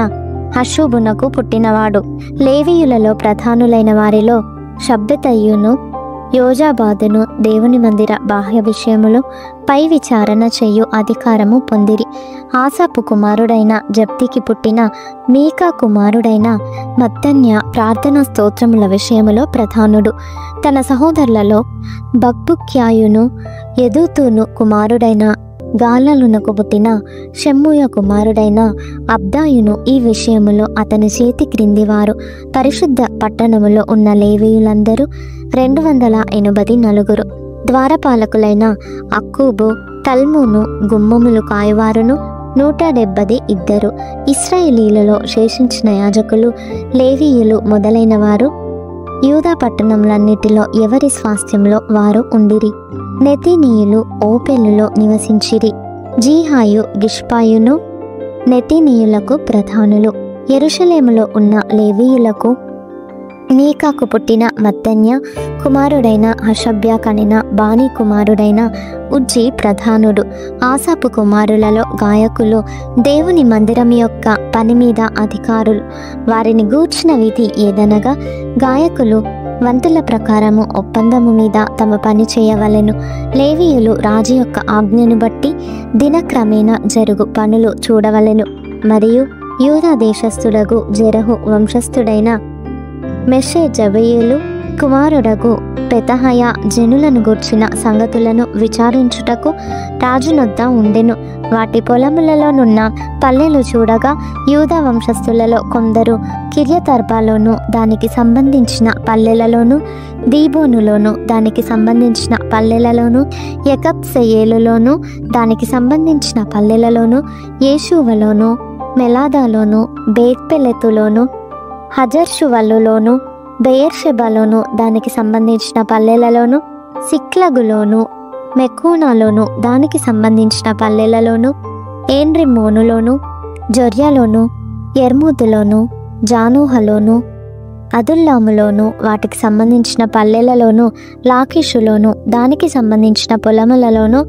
హషూబునకు పుట్టినవాడు. లేవీయులలో ప్రధానులైన వారిలో షబ్బెతయ్యును, యోజాబాదును దేవుని మందిర బాహ్య విషయములు పై విచారణ చేయు అధికారము పొందిరి. ఆసాపు కుమారుడైన జప్తికి పుట్టిన మీకా కుమారుడైన మత్తన్య ప్రార్థనా స్తోత్రముల విషయములో ప్రధానుడు. తన సహోదరులలో బక్బుక్యాయును, యెదూతును కుమారుడైన గాలాలునకు పుట్టిన షమ్మూయ కుమారుడైన అబ్దాయును ఈ విషయములో అతని చేతి క్రింది వారు. పరిశుద్ధ పట్టణములో ఉన్న లేవీయులందరూ 284. ద్వారపాలకులైన అక్కూబు, తల్మూను, గుమ్మములు కాయువారును 172. ఇశ్రాయేలీలలో శేషించిన యాజకులు, లేవీయులు మొదలైన వారు యూదా పట్టణములన్నిటిలో ఎవరి స్వాస్థ్యంలో వారు ఉండిరి. నెతీనీయులు ఓపెలులో నివసించిరి. జీహాయు, గిష్పాయును నెతీనీయులకు ప్రధానులు. యెరూషలేములో ఉన్న లేవీయులకు మీకాకు పుట్టిన మత్తన్య కుమారుడైన హషబ్యా కనిన బానీ కుమారుడైన ఉజ్జీ ప్రధానుడు. ఆసాపు కుమారులలో గాయకులు, దేవుని మందిరం యొక్క పని మీద అధికారులు. వారిని గూర్చిన విధి ఏదనగా, గాయకులు వంతుల ప్రకారము ఒప్పందము మీద తమ పని చేయవలెను. లేవీయులు రాజు యొక్క ఆజ్ఞను బట్టి దినక్రమేణా జరుగు పనులు చూడవలెను. మరియు యూదా దేశస్థుడగు జెరహు వంశస్థుడైన మెషెజబెయేలు కుమారుడగు పెతహయ జనులను గూర్చిన సంగతులను విచారించుటకు రాజునొద్ద ఉండెను. వాటి పొలములలోనున్న పల్లెలు చూడగా యూదా వంశస్థులలో కొందరు కిర్యతర్బాలోను దానికి సంబంధించిన పల్లెలలోను, దీబోనులోను దానికి సంబంధించిన పల్లెలలోను, యకబ్సెయేలులోను దానికి సంబంధించిన పల్లెలలోను, యేషూవలోను, మెలాదాలోను, బేత్పెలెతులోను, హజర్షువల్లులోను, బెయేర్షెబాలోను దానికి సంబంధించిన పల్లెలలోను, సిక్లగులోను, మెకూనాలోను దానికి సంబంధించిన పల్లెలలోను, ఏన్రిమ్మోనులోను, జొర్యాలోను, యర్మూతులోను, జానూహలోను, అదుల్లాములోను వాటికి సంబంధించిన పల్లెలలోను, లాకీషులోను దానికి సంబంధించిన పొలములలోను,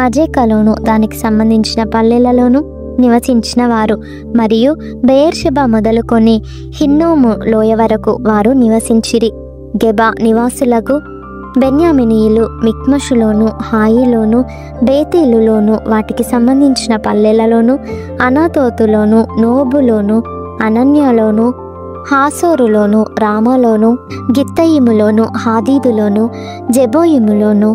అజేకలోను దానికి సంబంధించిన పల్లెలలోను నివసించిన వారు. మరియు బెయేర్షెబా మొదలుకొని హిన్నోము లోయ వరకు వారు నివసించిరి. గెబా నివాసులకు బెన్యామినీయులు మిక్మషులోను, హాయిలోను, బేతేలులోను వాటికి సంబంధించిన పల్లెలలోను, అనాతోతులోను, నోబులోను, అనన్యలోను, హాసోరులోను, రామాలోను, గిత్తయిములోను, హాదీదులోను, జెబోయిములోను,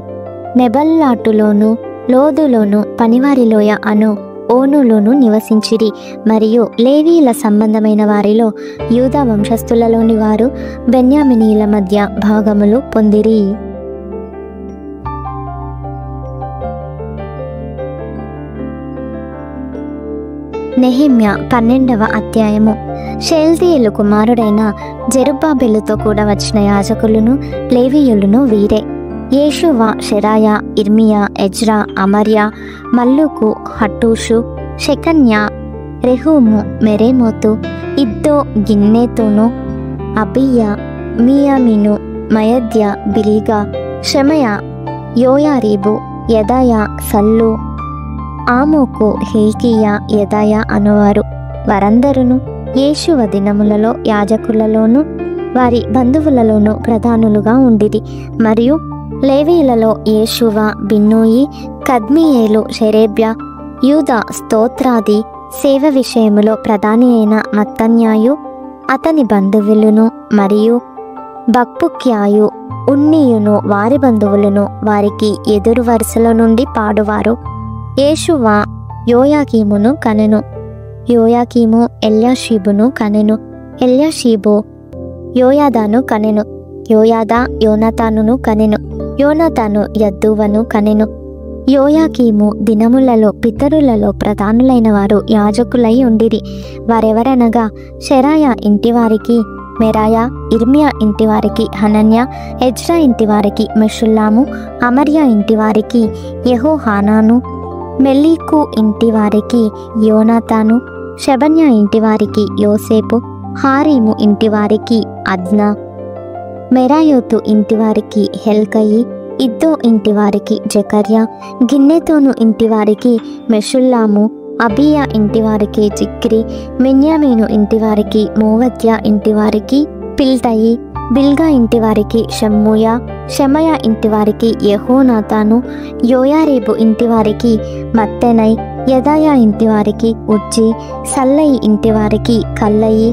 నెబల్లాటులోను, లోదులోను, పనివారిలోయ అను ఓనులోను నివసించిరి. మరియు లేవీయుల సంబంధమైన వారిలో యూదా వంశస్థులలోని వారు బెన్యామినీయుల మధ్య భాగములు పొందిరి. నెహెమ్య 12వ అధ్యాయము. షెల్తీయేలు కుమారుడైన జెరుబ్బాబెలుతో కూడా వచ్చిన యాజకులను లేవీయులను వీరే: యేషువ, షెరాయా, ఇర్మియా, Ezra, Amariah, మల్లూకు, హట్టూషు, షెకన్యా, రెహూము, Meremoth, ఇద్దో, గిన్నెతోను, అబియా, మియామిను, మయద్య, బిల్గా, షెమయ, యోయారీబు, Jedaiah, సల్లు, ఆమోకు, Hilkiah, Jedaiah అనువారు. వారందరూ యేషువ దినములలో యాజకులలోను వారి బంధువులలోను ప్రధానులుగా ఉండిరి. మరియు లేవీయులలో యేషువ, బిన్నూయి, కద్మియేలు, షెరేబ్యా, యూదా స్తోత్రాది సేవ విషయములో ప్రధాని అయిన మత్తన్యాయు అతని బంధువులను, మరియు బక్బుక్యాయు, ఉన్నీయును వారి బంధువులను వారికి ఎదురు వరుసలో నుండి పాడువారు. యేషువ యోయాకీమును కనెను. యోయాకీము ఎల్యాషీబును కనెను. ఎల్యాషీబు యోయాదాను కనెను. యోయాదా యోనాతానును కనెను. యోనాతాను యద్దూవను కనెను. యోయాకీము దినములలో పితరులలో ప్రధానులైన వారు యాజకులై ఉండిరి. వారెవరనగా, షెరాయా ఇంటివారికి మెరాయా, ఇర్మియా ఇంటివారికి Hananiah, Ezra ఇంటివారికి Meshullam, Amariah ఇంటివారికి Jehohanan, మెల్లీకు ఇంటివారికి యోనాతాను, షెబన్యా ఇంటివారికి యోసేపు, హారీము ఇంటివారికి అద్నా, మెరాయోతు ఇంటివారికి హెల్కయి, ఇద్దో ఇంటివారికి జకర్యా, గిన్నెతోను ఇంటివారికి Meshullam, అబియా ఇంటివారికి Zikri, Miniamin ఇంటివారికి మోవద్య ఇంటివారికి పిల్తయి, బిల్గా ఇంటివారికి షమ్మూయా, షమయ ఇంటివారికి యెహోనాతాను, యోయారీబు ఇంటివారికి మత్తెనై, Jedaiah ఇంటివారికి ఉజ్జి, సల్లయి ఇంటివారికి కల్లయి,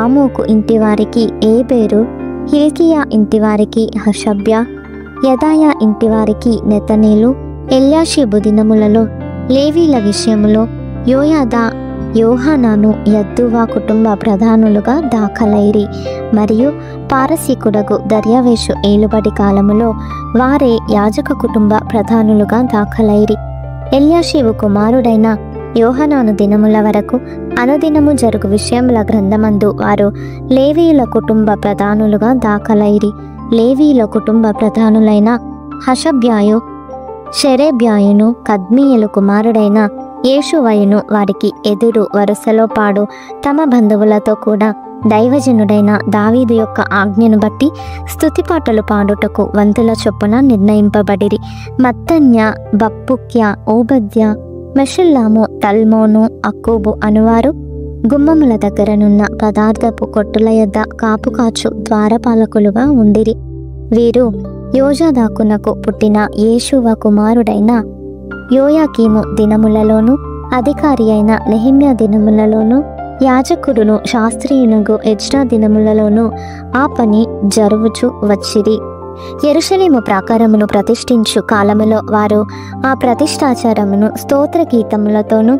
ఆమోకు ఇంటివారికి ఏబేరు, Hilkiah ఇంటివారికి హషబ్యా, Jedaiah ఇంటివారికి నెతనేలు. Eliashib దినములలో లేవీల విషయములో యోయాదా, యోహానాను యద్దువా కుటుంబ ప్రధానులుగా దాఖలైరి. మరియు పారసీకుడగు దర్యావేషు ఏలుబడి కాలములో వారే యాజక కుటుంబ ప్రధానులుగా దాఖలైరి. ఎల్యాషీవు కుమారుడైన యోహానాను దినముల వరకు అనుదినము జరుగు విషయముల గ్రంథమందు వారు లేవీయుల కుటుంబ ప్రధానులుగా దాఖలైరి. లేవీయుల కుటుంబ ప్రధానులైన హషబ్యాయు, షెరేబ్యాయును, కద్మీయేలు కుమారుడైన యేషువయును వారికి ఎదురు వరుసలో పాడు తమ బంధువులతో కూడా దైవజనుడైన దావీదు యొక్క ఆజ్ఞను బట్టి స్తుతిపాటలు పాడుటకు వంతుల చొప్పున నిర్ణయింపబడిరి. మత్తన్య, బప్పుక్య, ఓబద్య, మెషుల్లాము, తల్మోను, అక్కూబు అనువారు గుమ్మముల దగ్గరనున్న పదార్థపు కొట్టుల యొద్ద కాపుకాచు ద్వారపాలకులుగా ఉండిరి. వీరు యోజాదాకునకు పుట్టిన యేషువ కుమారుడైన యోయాకీము దినములలోను అధికారి అయిన నెహెమ్యా దినములలోను యాజకుడును శాస్త్రీయునగు ఎజ్రా దినములలోను ఆ పని జరువుచు వచ్చిరి. యెరూషలేము ప్రాకారమును ప్రతిష్ఠించు కాలములో వారు ఆ ప్రతిష్ఠాచారమును స్తోత్ర గీతములతోనూ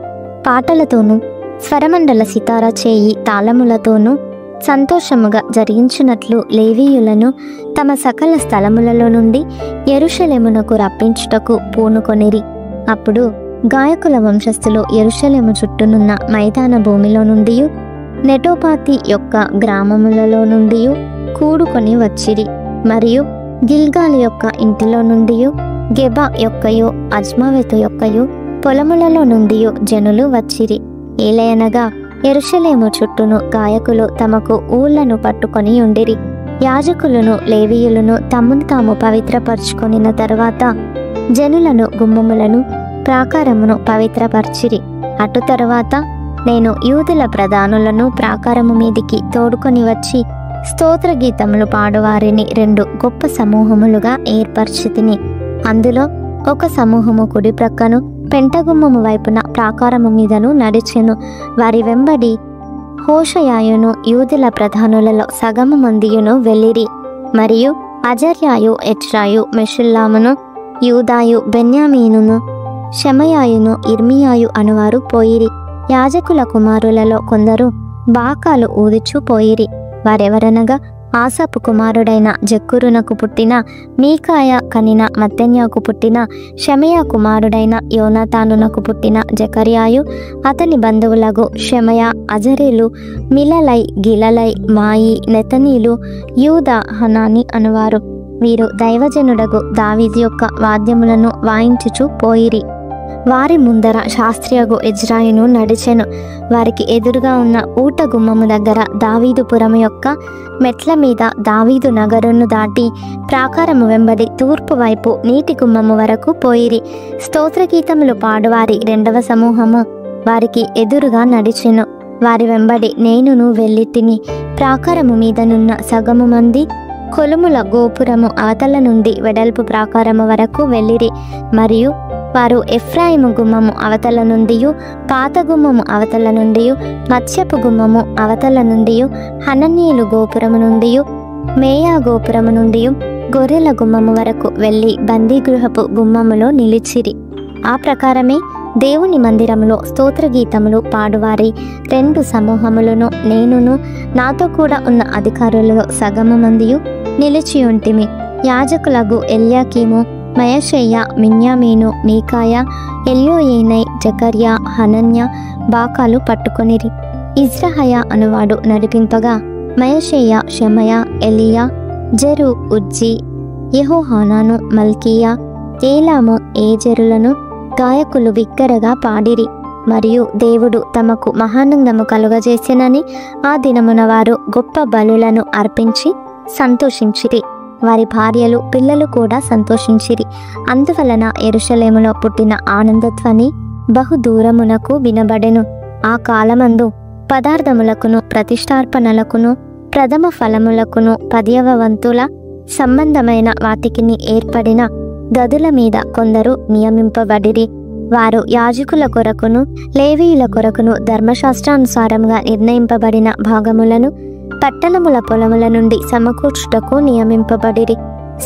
పాటలతోనూ స్వరమండల సితారా చేయి తాళములతోనూ సంతోషముగా జరిగించున్నట్లు లేవీయులను తమ సకల స్థలములలో నుండి యెరూషలేమునకు రప్పించుటకు పూనుకొనిరి. అప్పుడు గాయకుల వంశస్థులు యెరూషలేము చుట్టూనున్న మైదాన భూమిలో నుండి నెటోపాతి యొక్క గ్రామములలో నుండి కూడుకొని వచ్చిరి. మరియు గిల్గాలి యొక్క ఇంటిలో నుండి, గెబా యొక్కయు అజ్మావెతు యొక్కయు పొలములలో నుండి జనులు వచ్చిరి. ఏలయనగా యెరూషలేము చుట్టూను గాయకులు తమకు ఊళ్ళను పట్టుకొని ఉండిరి. యాజకులను లేవీయులను తమను తాము పవిత్రపరచుకొనిన తరువాత జనులను, గుమ్మములను, ప్రాకారమును పవిత్రపరిచిరి. అటు తరువాత నేను యూదుల ప్రధానులను ప్రాకారము మీదికి తోడుకొని వచ్చి స్తోత్ర గీతములు పాడువారిని 2 గొప్ప సమూహములుగా ఏర్పరిచితిని. అందులో ఒక సమూహము కుడి ప్రక్కను పెంటగుమ్మము వైపున ప్రాకారము మీదను నడిచెను. వారి వెంబడి హోషయాయును యూదుల ప్రధానులలో సగము మందియును వెళ్ళిరి. మరియు అజర్యాయు, ఎజ్రాయు, మెషుల్లామును, యూదాయు, బెన్యామీనును, షెమయాయును, ఇర్మియాయు అనువారు పోయిరి. యాజకుల కుమారులలో కొందరు బాకాలు ఊదుచూ పోయిరి. వారెవరనగా ఆసాపు కుమారుడైన జక్కురునకు పుట్టిన మీకాయ కనిన మత్తన్యాకు పుట్టిన షెమయా కుమారుడైన యోనాతానునకు పుట్టిన జకర్యాయు, అతని బంధువులకు షెమయా, అజరేలు, మిలలై, గిలలై, మాయి, నెతనీలు, యూదా, హనాని అనువారు. వీరు దైవజనుడగు దావీదు యొక్క వాద్యములను వాయించుచు పోయిరి. వారి ముందర శాస్త్రియగు ఎజ్రాయును నడిచెను. వారికి ఎదురుగా ఉన్న ఊట గుమ్మము దగ్గర దావీదుపురము యొక్క మెట్ల మీద దావీదు నగరును దాటి ప్రాకారము వెంబడి తూర్పు వైపు నీటి గుమ్మము వరకు పోయిరి. స్తోత్రగీతములు పాడువారి 2వ సమూహము వారికి ఎదురుగా నడిచెను. వారి వెంబడి నేనును వెళ్ళితిని. ప్రాకారము మీదనున్న సగము మంది కొలుముల గోపురము అవతల నుండి వెడల్పు ప్రాకారము వరకు వెళ్ళిరి. మరియు వారు ఎఫ్రాయిము గుమ్మము అవతల నుండి, పాత గుమ్మము అవతల నుండి, మత్స్యపు గుమ్మము అవతల నుండి, హననీయులు గోపురము నుండి, మేయా గోపురము నుండి గొర్రెల గుమ్మము వరకు వెళ్ళి బందీగృహపు గుమ్మములో నిలిచిరి. ఆ ప్రకారమే దేవుని మందిరములో స్తోత్రగీతములు పాడువారి 2 సమూహములను నేనును నాతో కూడా ఉన్న అధికారులలో సగము మందియు నిలిచి ఉంటిమి. యాజకులగు ఎల్యాకీము, మయషేయ, మిన్యామీను, మీకాయ, ఎల్యోయేనై, జకర్యా, హనన్య బాకాలు పట్టుకొనిరి. ఇజ్రహయ అనువాడు నడిపింపగా మయషేయ, షెమయ, ఎలియా, జెరు, ఉజ్జి, యెహోహానాను, మల్కీయా, ఏలాము, ఏజెరులను గాయకులు బిగ్గరగా పాడిరి. మరియు దేవుడు తమకు మహానందము కలుగజేసెనని ఆ దినమున వారు గొప్ప బలులను అర్పించి సంతోషించిరి. వారి భార్యలు, పిల్లలు కూడా సంతోషించిరి. అందువలన యెరూషలేములో పుట్టిన ఆనందధ్వని బహు దూరమునకు వినబడెను. ఆ కాలమందు పదార్థములకును, ప్రతిష్టార్పణలకును, ప్రథమ ఫలములకును, 10వ వంతుల సంబంధమైన వాటికిని ఏర్పడిన గదుల మీద కొందరు నియమింపబడిరి. వారు యాజకుల కొరకును, లేవీయుల కొరకును ధర్మశాస్త్రానుసారంగా నిర్ణయింపబడిన భాగములను పట్టణముల పొలముల నుండి సమకూర్చుటకు నియమింపబడిరి.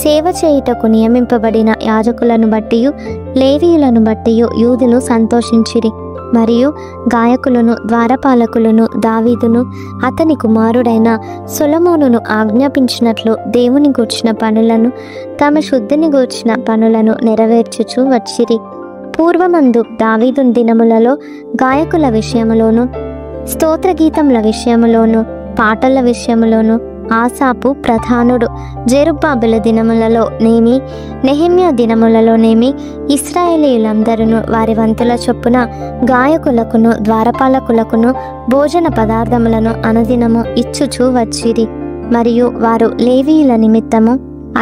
సేవ చేయుటకు నియమింపబడిన యాజకులను బట్టి లేవీయులను బట్టి యూదులు సంతోషించిరి. మరియు గాయకులను ద్వారపాలకులను దావీదును అతని కుమారుడైన సొలొమోనును ఆజ్ఞాపించినట్లు దేవుని గూర్చిన పనులను తమ శుద్ధిని గూర్చిన పనులను నెరవేర్చుచూ వచ్చిరి. పూర్వమందు దావీదు దినములలో గాయకుల విషయములోను స్తోత్రగీతముల విషయములోను పాటల విషయములోను ఆసాపు ప్రధానుడు. జెరుబ్బాబెలు దినములలో నేమి నెహెమ్యా దినములలోనేమి ఇశ్రాయేలీయులందరూ వారి వంతుల చొప్పున గాయకులకును ద్వారపాలకులకును భోజన పదార్థములను అనుదినము ఇచ్చుచూ వచ్చిరి. మరియు వారు లేవీయుల నిమిత్తము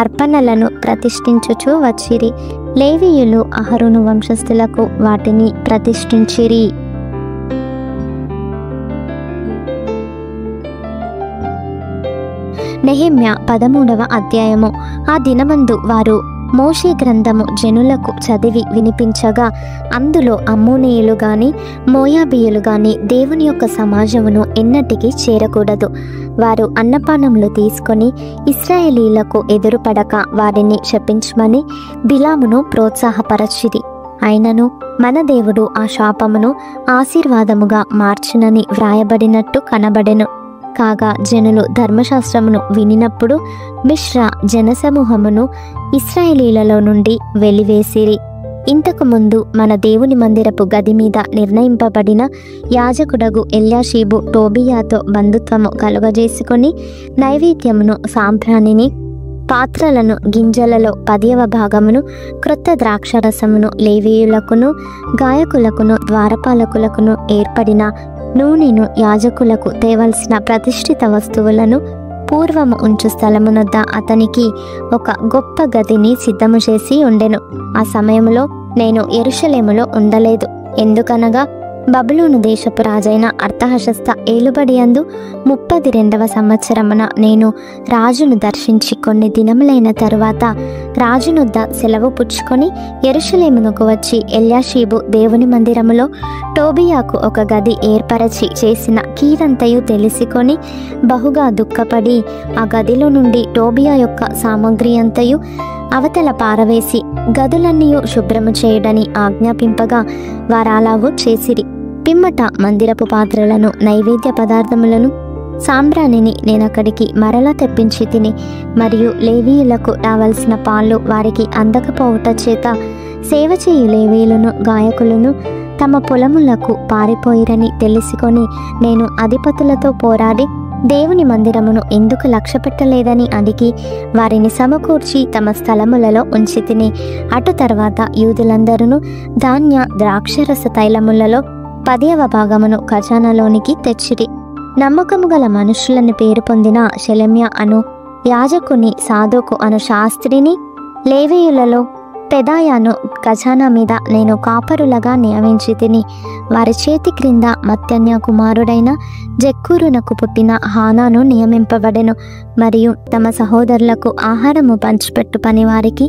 అర్పణలను ప్రతిష్ఠించుచూ వచ్చిరి. లేవీయులు అహరోను వంశస్థులకు వాటిని ప్రతిష్ఠించిరి. నెహెమ్యా 13వ అధ్యాయము. ఆ దినమందు వారు మోషే గ్రంథము జనులకు చదివి వినిపించగా అందులో అమ్మోనీయులు గాని మోయాబీయులు గాని దేవుని యొక్క సమాజమును ఎన్నటికీ చేరకూడదు. వారు అన్నపానములు తీసుకొని ఇశ్రాయేలీలకు ఎదురుపడక వారిని శపించమని బిలామును ప్రోత్సాహపరచిరి. అయినను మన దేవుడు ఆ శాపమును ఆశీర్వాదముగా మార్చునని వ్రాయబడినట్టు కనబడెను. కాగా జనులు ధర్మశాస్త్రమును వినినప్పుడు మిశ్రా జనసమూహమును ఇశ్రాయేలీలలో నుండి వెలివేసిరి. ఇంతకు ముందు మన దేవుని మందిరపు గది మీద నిర్ణయింపబడిన యాజకుడగు ఎల్యాషీబు టోబియాతో బంధుత్వము కలుగజేసుకొని నైవేద్యమును సాంబ్రాణిని పాత్రలను గింజలలో 10వ భాగమును క్రొత్త ద్రాక్షరసమును లేవీయులకును గాయకులకును ద్వారపాలకులకును ఏర్పడిన నూనెను యాజకులకు తేవలసిన ప్రతిష్ఠిత వస్తువులను పూర్వము ఉంచు స్థలమునొద్ద అతనికి ఒక గొప్ప గదిని సిద్ధము చేసి ఉండెను. ఆ సమయంలో నేను యెరూషలేములో ఉండలేదు. ఎందుకనగా బబులోను దేశపు రాజైన అర్తహషస్త ఏలుబడియందు 32వ సంవత్సరమున నేను రాజును దర్శించి కొన్ని దినములైన తరువాత రాజునొద్ద సెలవు పుచ్చుకొని యెరూషలేమునకు వచ్చి ఎల్యాషీబు దేవుని మందిరములో టోబియాకు ఒక గది ఏర్పరచి చేసిన కీడంతయు తెలిసికొని బహుగా దుఃఖపడి ఆ గదిలో నుండి టోబియా యొక్క సామగ్రి అంతయు అవతల పారవేసి గదులన్నీ శుభ్రము చేయుడని ఆజ్ఞాపింపగా వారాలాగు చేసిరి. పిమ్మట మందిరపు పాత్రలను నైవేద్య పదార్థములను సాంబ్రాణిని నేనక్కడికి మరలా తెప్పించి తిని, మరియు లేవీయులకు రావలసిన పాలు వారికి అందకపోవుట చేత సేవ చేయు లేవీయులను గాయకులను తమ పొలములకు పారిపోయిరని తెలుసుకొని నేను అధిపతులతో పోరాడి దేవుని మందిరమును ఎందుకు లక్ష్యపెట్టలేదని అడిగి వారిని సమకూర్చి తమ స్థలములలో ఉంచి తిని, అటు తర్వాత యూదులందరూ ధాన్య ద్రాక్షరస తైలములలో 10వ భాగమును ఖజానాలోనికి తెచ్చిరి. నమ్మకము గల మనుషులని పేరు పొందిన షెలెమ్యా అను యాజకుని సాదోకు అను శాస్త్రిని లేవీయులలో పెదాయాను ఖజానా మీద నేను కాపరులుగా నియమించి తిని, వారి చేతి క్రింద మత్తన్య కుమారుడైన జక్కూరునకు పుట్టిన హానాను నియమింపబడెను. మరియు తమ సహోదరులకు ఆహారము పంచిపెట్టు పని వారికి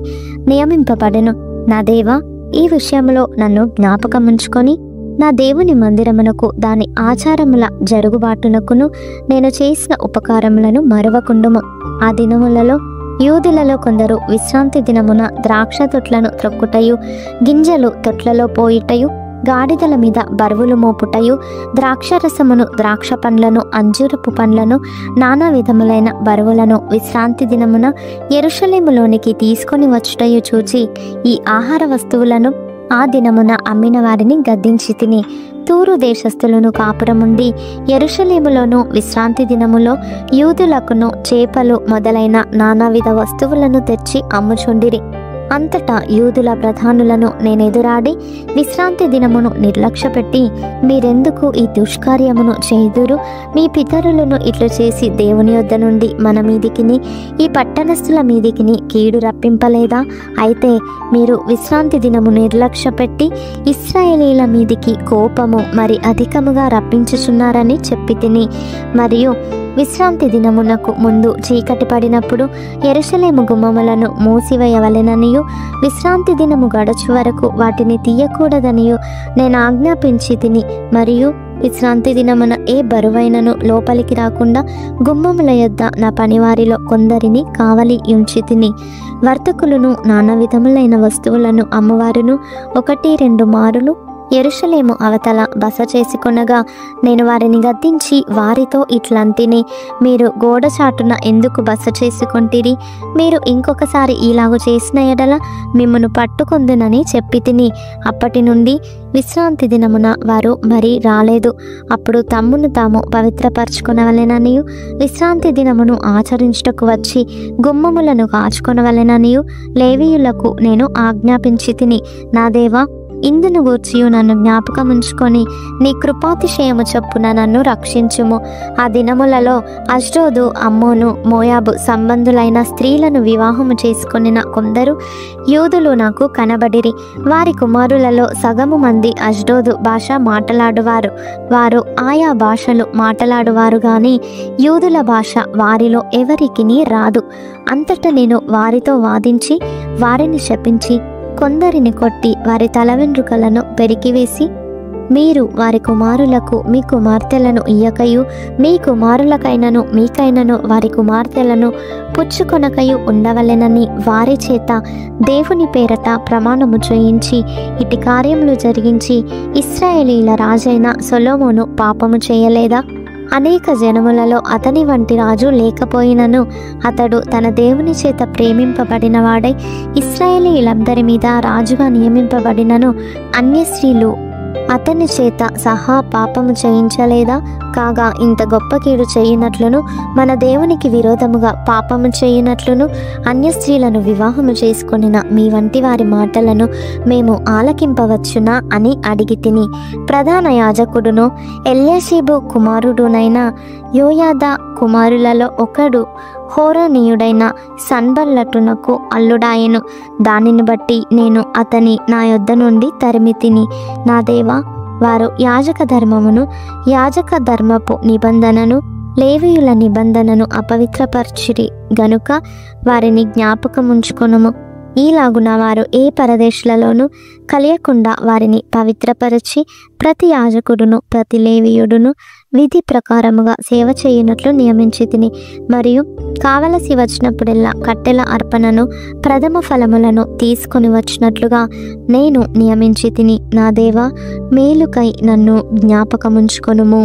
నియమింపబడెను. నా దేవా, ఈ విషయంలో నన్ను జ్ఞాపకముంచుకొని నా దేవుని మందిరమునకు దాని ఆచారముల జరుగుబాటునకును నేను చేసిన ఉపకారములను మరువకుండుము. ఆ దినములలో యూదులలో కొందరు విశ్రాంతి దినమున ద్రాక్ష తొట్లను త్రొక్కుటయు, గింజలు తొట్లలో పోయిటయు, గాడిదల మీద బరువులు మోపుటయు, ద్రాక్షరసమును ద్రాక్ష పండ్లను అంజూరపు పండ్లను నానా విధములైన బరువులను విశ్రాంతి దినమున యెరూషలేములోనికి తీసుకొని వచ్చుటయు చూచి ఈ ఆహార వస్తువులను ఆ దినమున అమ్మిన వారిని గద్దించి తిని, తూరు దేశస్థులను కాపురముండి యెరూషలేములోను విశ్రాంతి దినములో యూదులకును చేపలు మొదలైన నానావిధ వస్తువులను తెచ్చి అమ్ముచుండిరి. అంతటా యూదుల ప్రధానులను నేనెదురాడి విశ్రాంతి దినమును నిర్లక్ష్యపెట్టి మీరెందుకు ఈ దుష్కార్యమును చేయుదురు? మీ పితరులను ఇట్లు చేసి దేవుని యొద్ద నుండి మన మీదికిని ఈ పట్టణస్థుల మీదికిని కీడు రప్పింపలేదా? అయితే మీరు విశ్రాంతి దినము నిర్లక్ష్యపెట్టి ఇశ్రాయేలీల మీదికి కోపము మరి అధికముగా రప్పించుచున్నారని చెప్పి తిని, మరియు విశ్రాంతి దినమునకు ముందు చీకటి పడినప్పుడు యెరూషలేము గుమ్మములను మూసివేయవలెననియు విశ్రాంతి దినము గడుచు వరకు వాటిని తీయకూడదనియు నేను ఆజ్ఞాపించి తిని, మరియు విశ్రాంతి దినమున ఏ బరువైనను లోపలికి రాకుండా గుమ్మముల యొద్ద నా పనివారిలో కొందరిని కావలి ఉంచితిని. వర్తకులను నానా విధములైన వస్తువులను అమ్మవారును 1-2 మారులు యెరూషలేము అవతల బస చేసుకొనగా నేను వారిని గద్దించి వారితో ఇట్లంటిని, మీరు గోడ చాటున ఎందుకు బస చేసుకొంటిరి? మీరు ఇంకొకసారి ఇలాగు చేసిన ఎడల మిమ్మను పట్టుకొందునని చెప్పి తిని. అప్పటి నుండి విశ్రాంతి దినమున వారు మరి రాలేదు. అప్పుడు తమ్మును తాము పవిత్రపరచుకొనవలెననియు విశ్రాంతి దినమును ఆచరించుటకు వచ్చి గుమ్మములను కాచుకొనవలెననియు లేవీయులకు నేను ఆజ్ఞాపించి తిని. నా దేవా, ఇందును గూర్చియు నన్ను జ్ఞాపకముంచుకొని నీ కృపాతిశయము చొప్పున నన్ను రక్షించుము. ఆ దినములలో అష్డోదు, అమ్మోను, మోయాబు సంబంధులైన స్త్రీలను వివాహము చేసుకొనిన కొందరు యూదులు నాకు కనబడిరి. వారి కుమారులలో సగము మంది అష్డోదు భాష మాటలాడువారు. వారు ఆయా భాషలు మాటలాడువారు గాని యూదుల భాష వారిలో ఎవరికిని రాదు. అంతటా నేను వారితో వాదించి వారిని శపించి కొందరిని కొట్టి వారి తల వెంట్రుకలను పెరికివేసి, మీరు వారి కుమారులకు మీ కుమార్తెలను ఇయ్యకయు మీ కుమారులకైనను మీకైనను వారి కుమార్తెలను పుచ్చుకొనకయు ఉండవలెనని వారి చేత దేవుని పేరట ప్రమాణము చేయించి ఇటు కార్యములు జరిగించి ఇశ్రాయేలీల రాజైన సొలొమోను పాపము చేయలేదా? అనేక జనములలో అతని వంటి రాజు లేకపోయినను అతడు తన దేవుని చేత ప్రేమింపబడిన వాడై ఇశ్రాయేలీయులందరి మీద రాజుగా నియమింపబడినను అన్య స్త్రీలు అతని చేత సహా పాపము చేయించలేదా? కాగా ఇంత గొప్ప కీడు చేయునట్లును మన దేవునికి విరోధముగా పాపము చేయునట్లును అన్య స్త్రీలను వివాహము చేసుకొనిన మీ వంటి వారి మాటలను మేము ఆలకింపవచ్చునా అని అడిగి తిని. ప్రధాన యాజకుడును ఎల్యాషీబు కుమారుడునైన యోయాదా కుమారులలో ఒకడు హోరోనీయుడైన సన్బల్లటునకు అల్లుడాయెను. దానిని బట్టి నేను అతని నా యొద్ద నుండి తరిమి తిని. నా దేవా, వారు యాజక ధర్మమును యాజక ధర్మపు నిబంధనను లేవీయుల నిబంధనను అపవిత్రపరచిరి గనుక వారిని జ్ఞాపకముంచుకొనుము. ఈలాగున వారు ఏ పరదేశులలోనూ కలియకుండా వారిని పవిత్రపరచి ప్రతి యాజకుడును ప్రతి లేవీయుడును విధి ప్రకారముగా సేవ చేయునట్లు నియమించి తిని. మరియు కావలసి వచ్చినప్పుడెల్లా కట్టెల అర్పణను ప్రథమ ఫలములను తీసుకొని వచ్చినట్లుగా నేను నియమించి తిని. నా దేవా, మేలుకై నన్ను జ్ఞాపకముంచుకొనుము.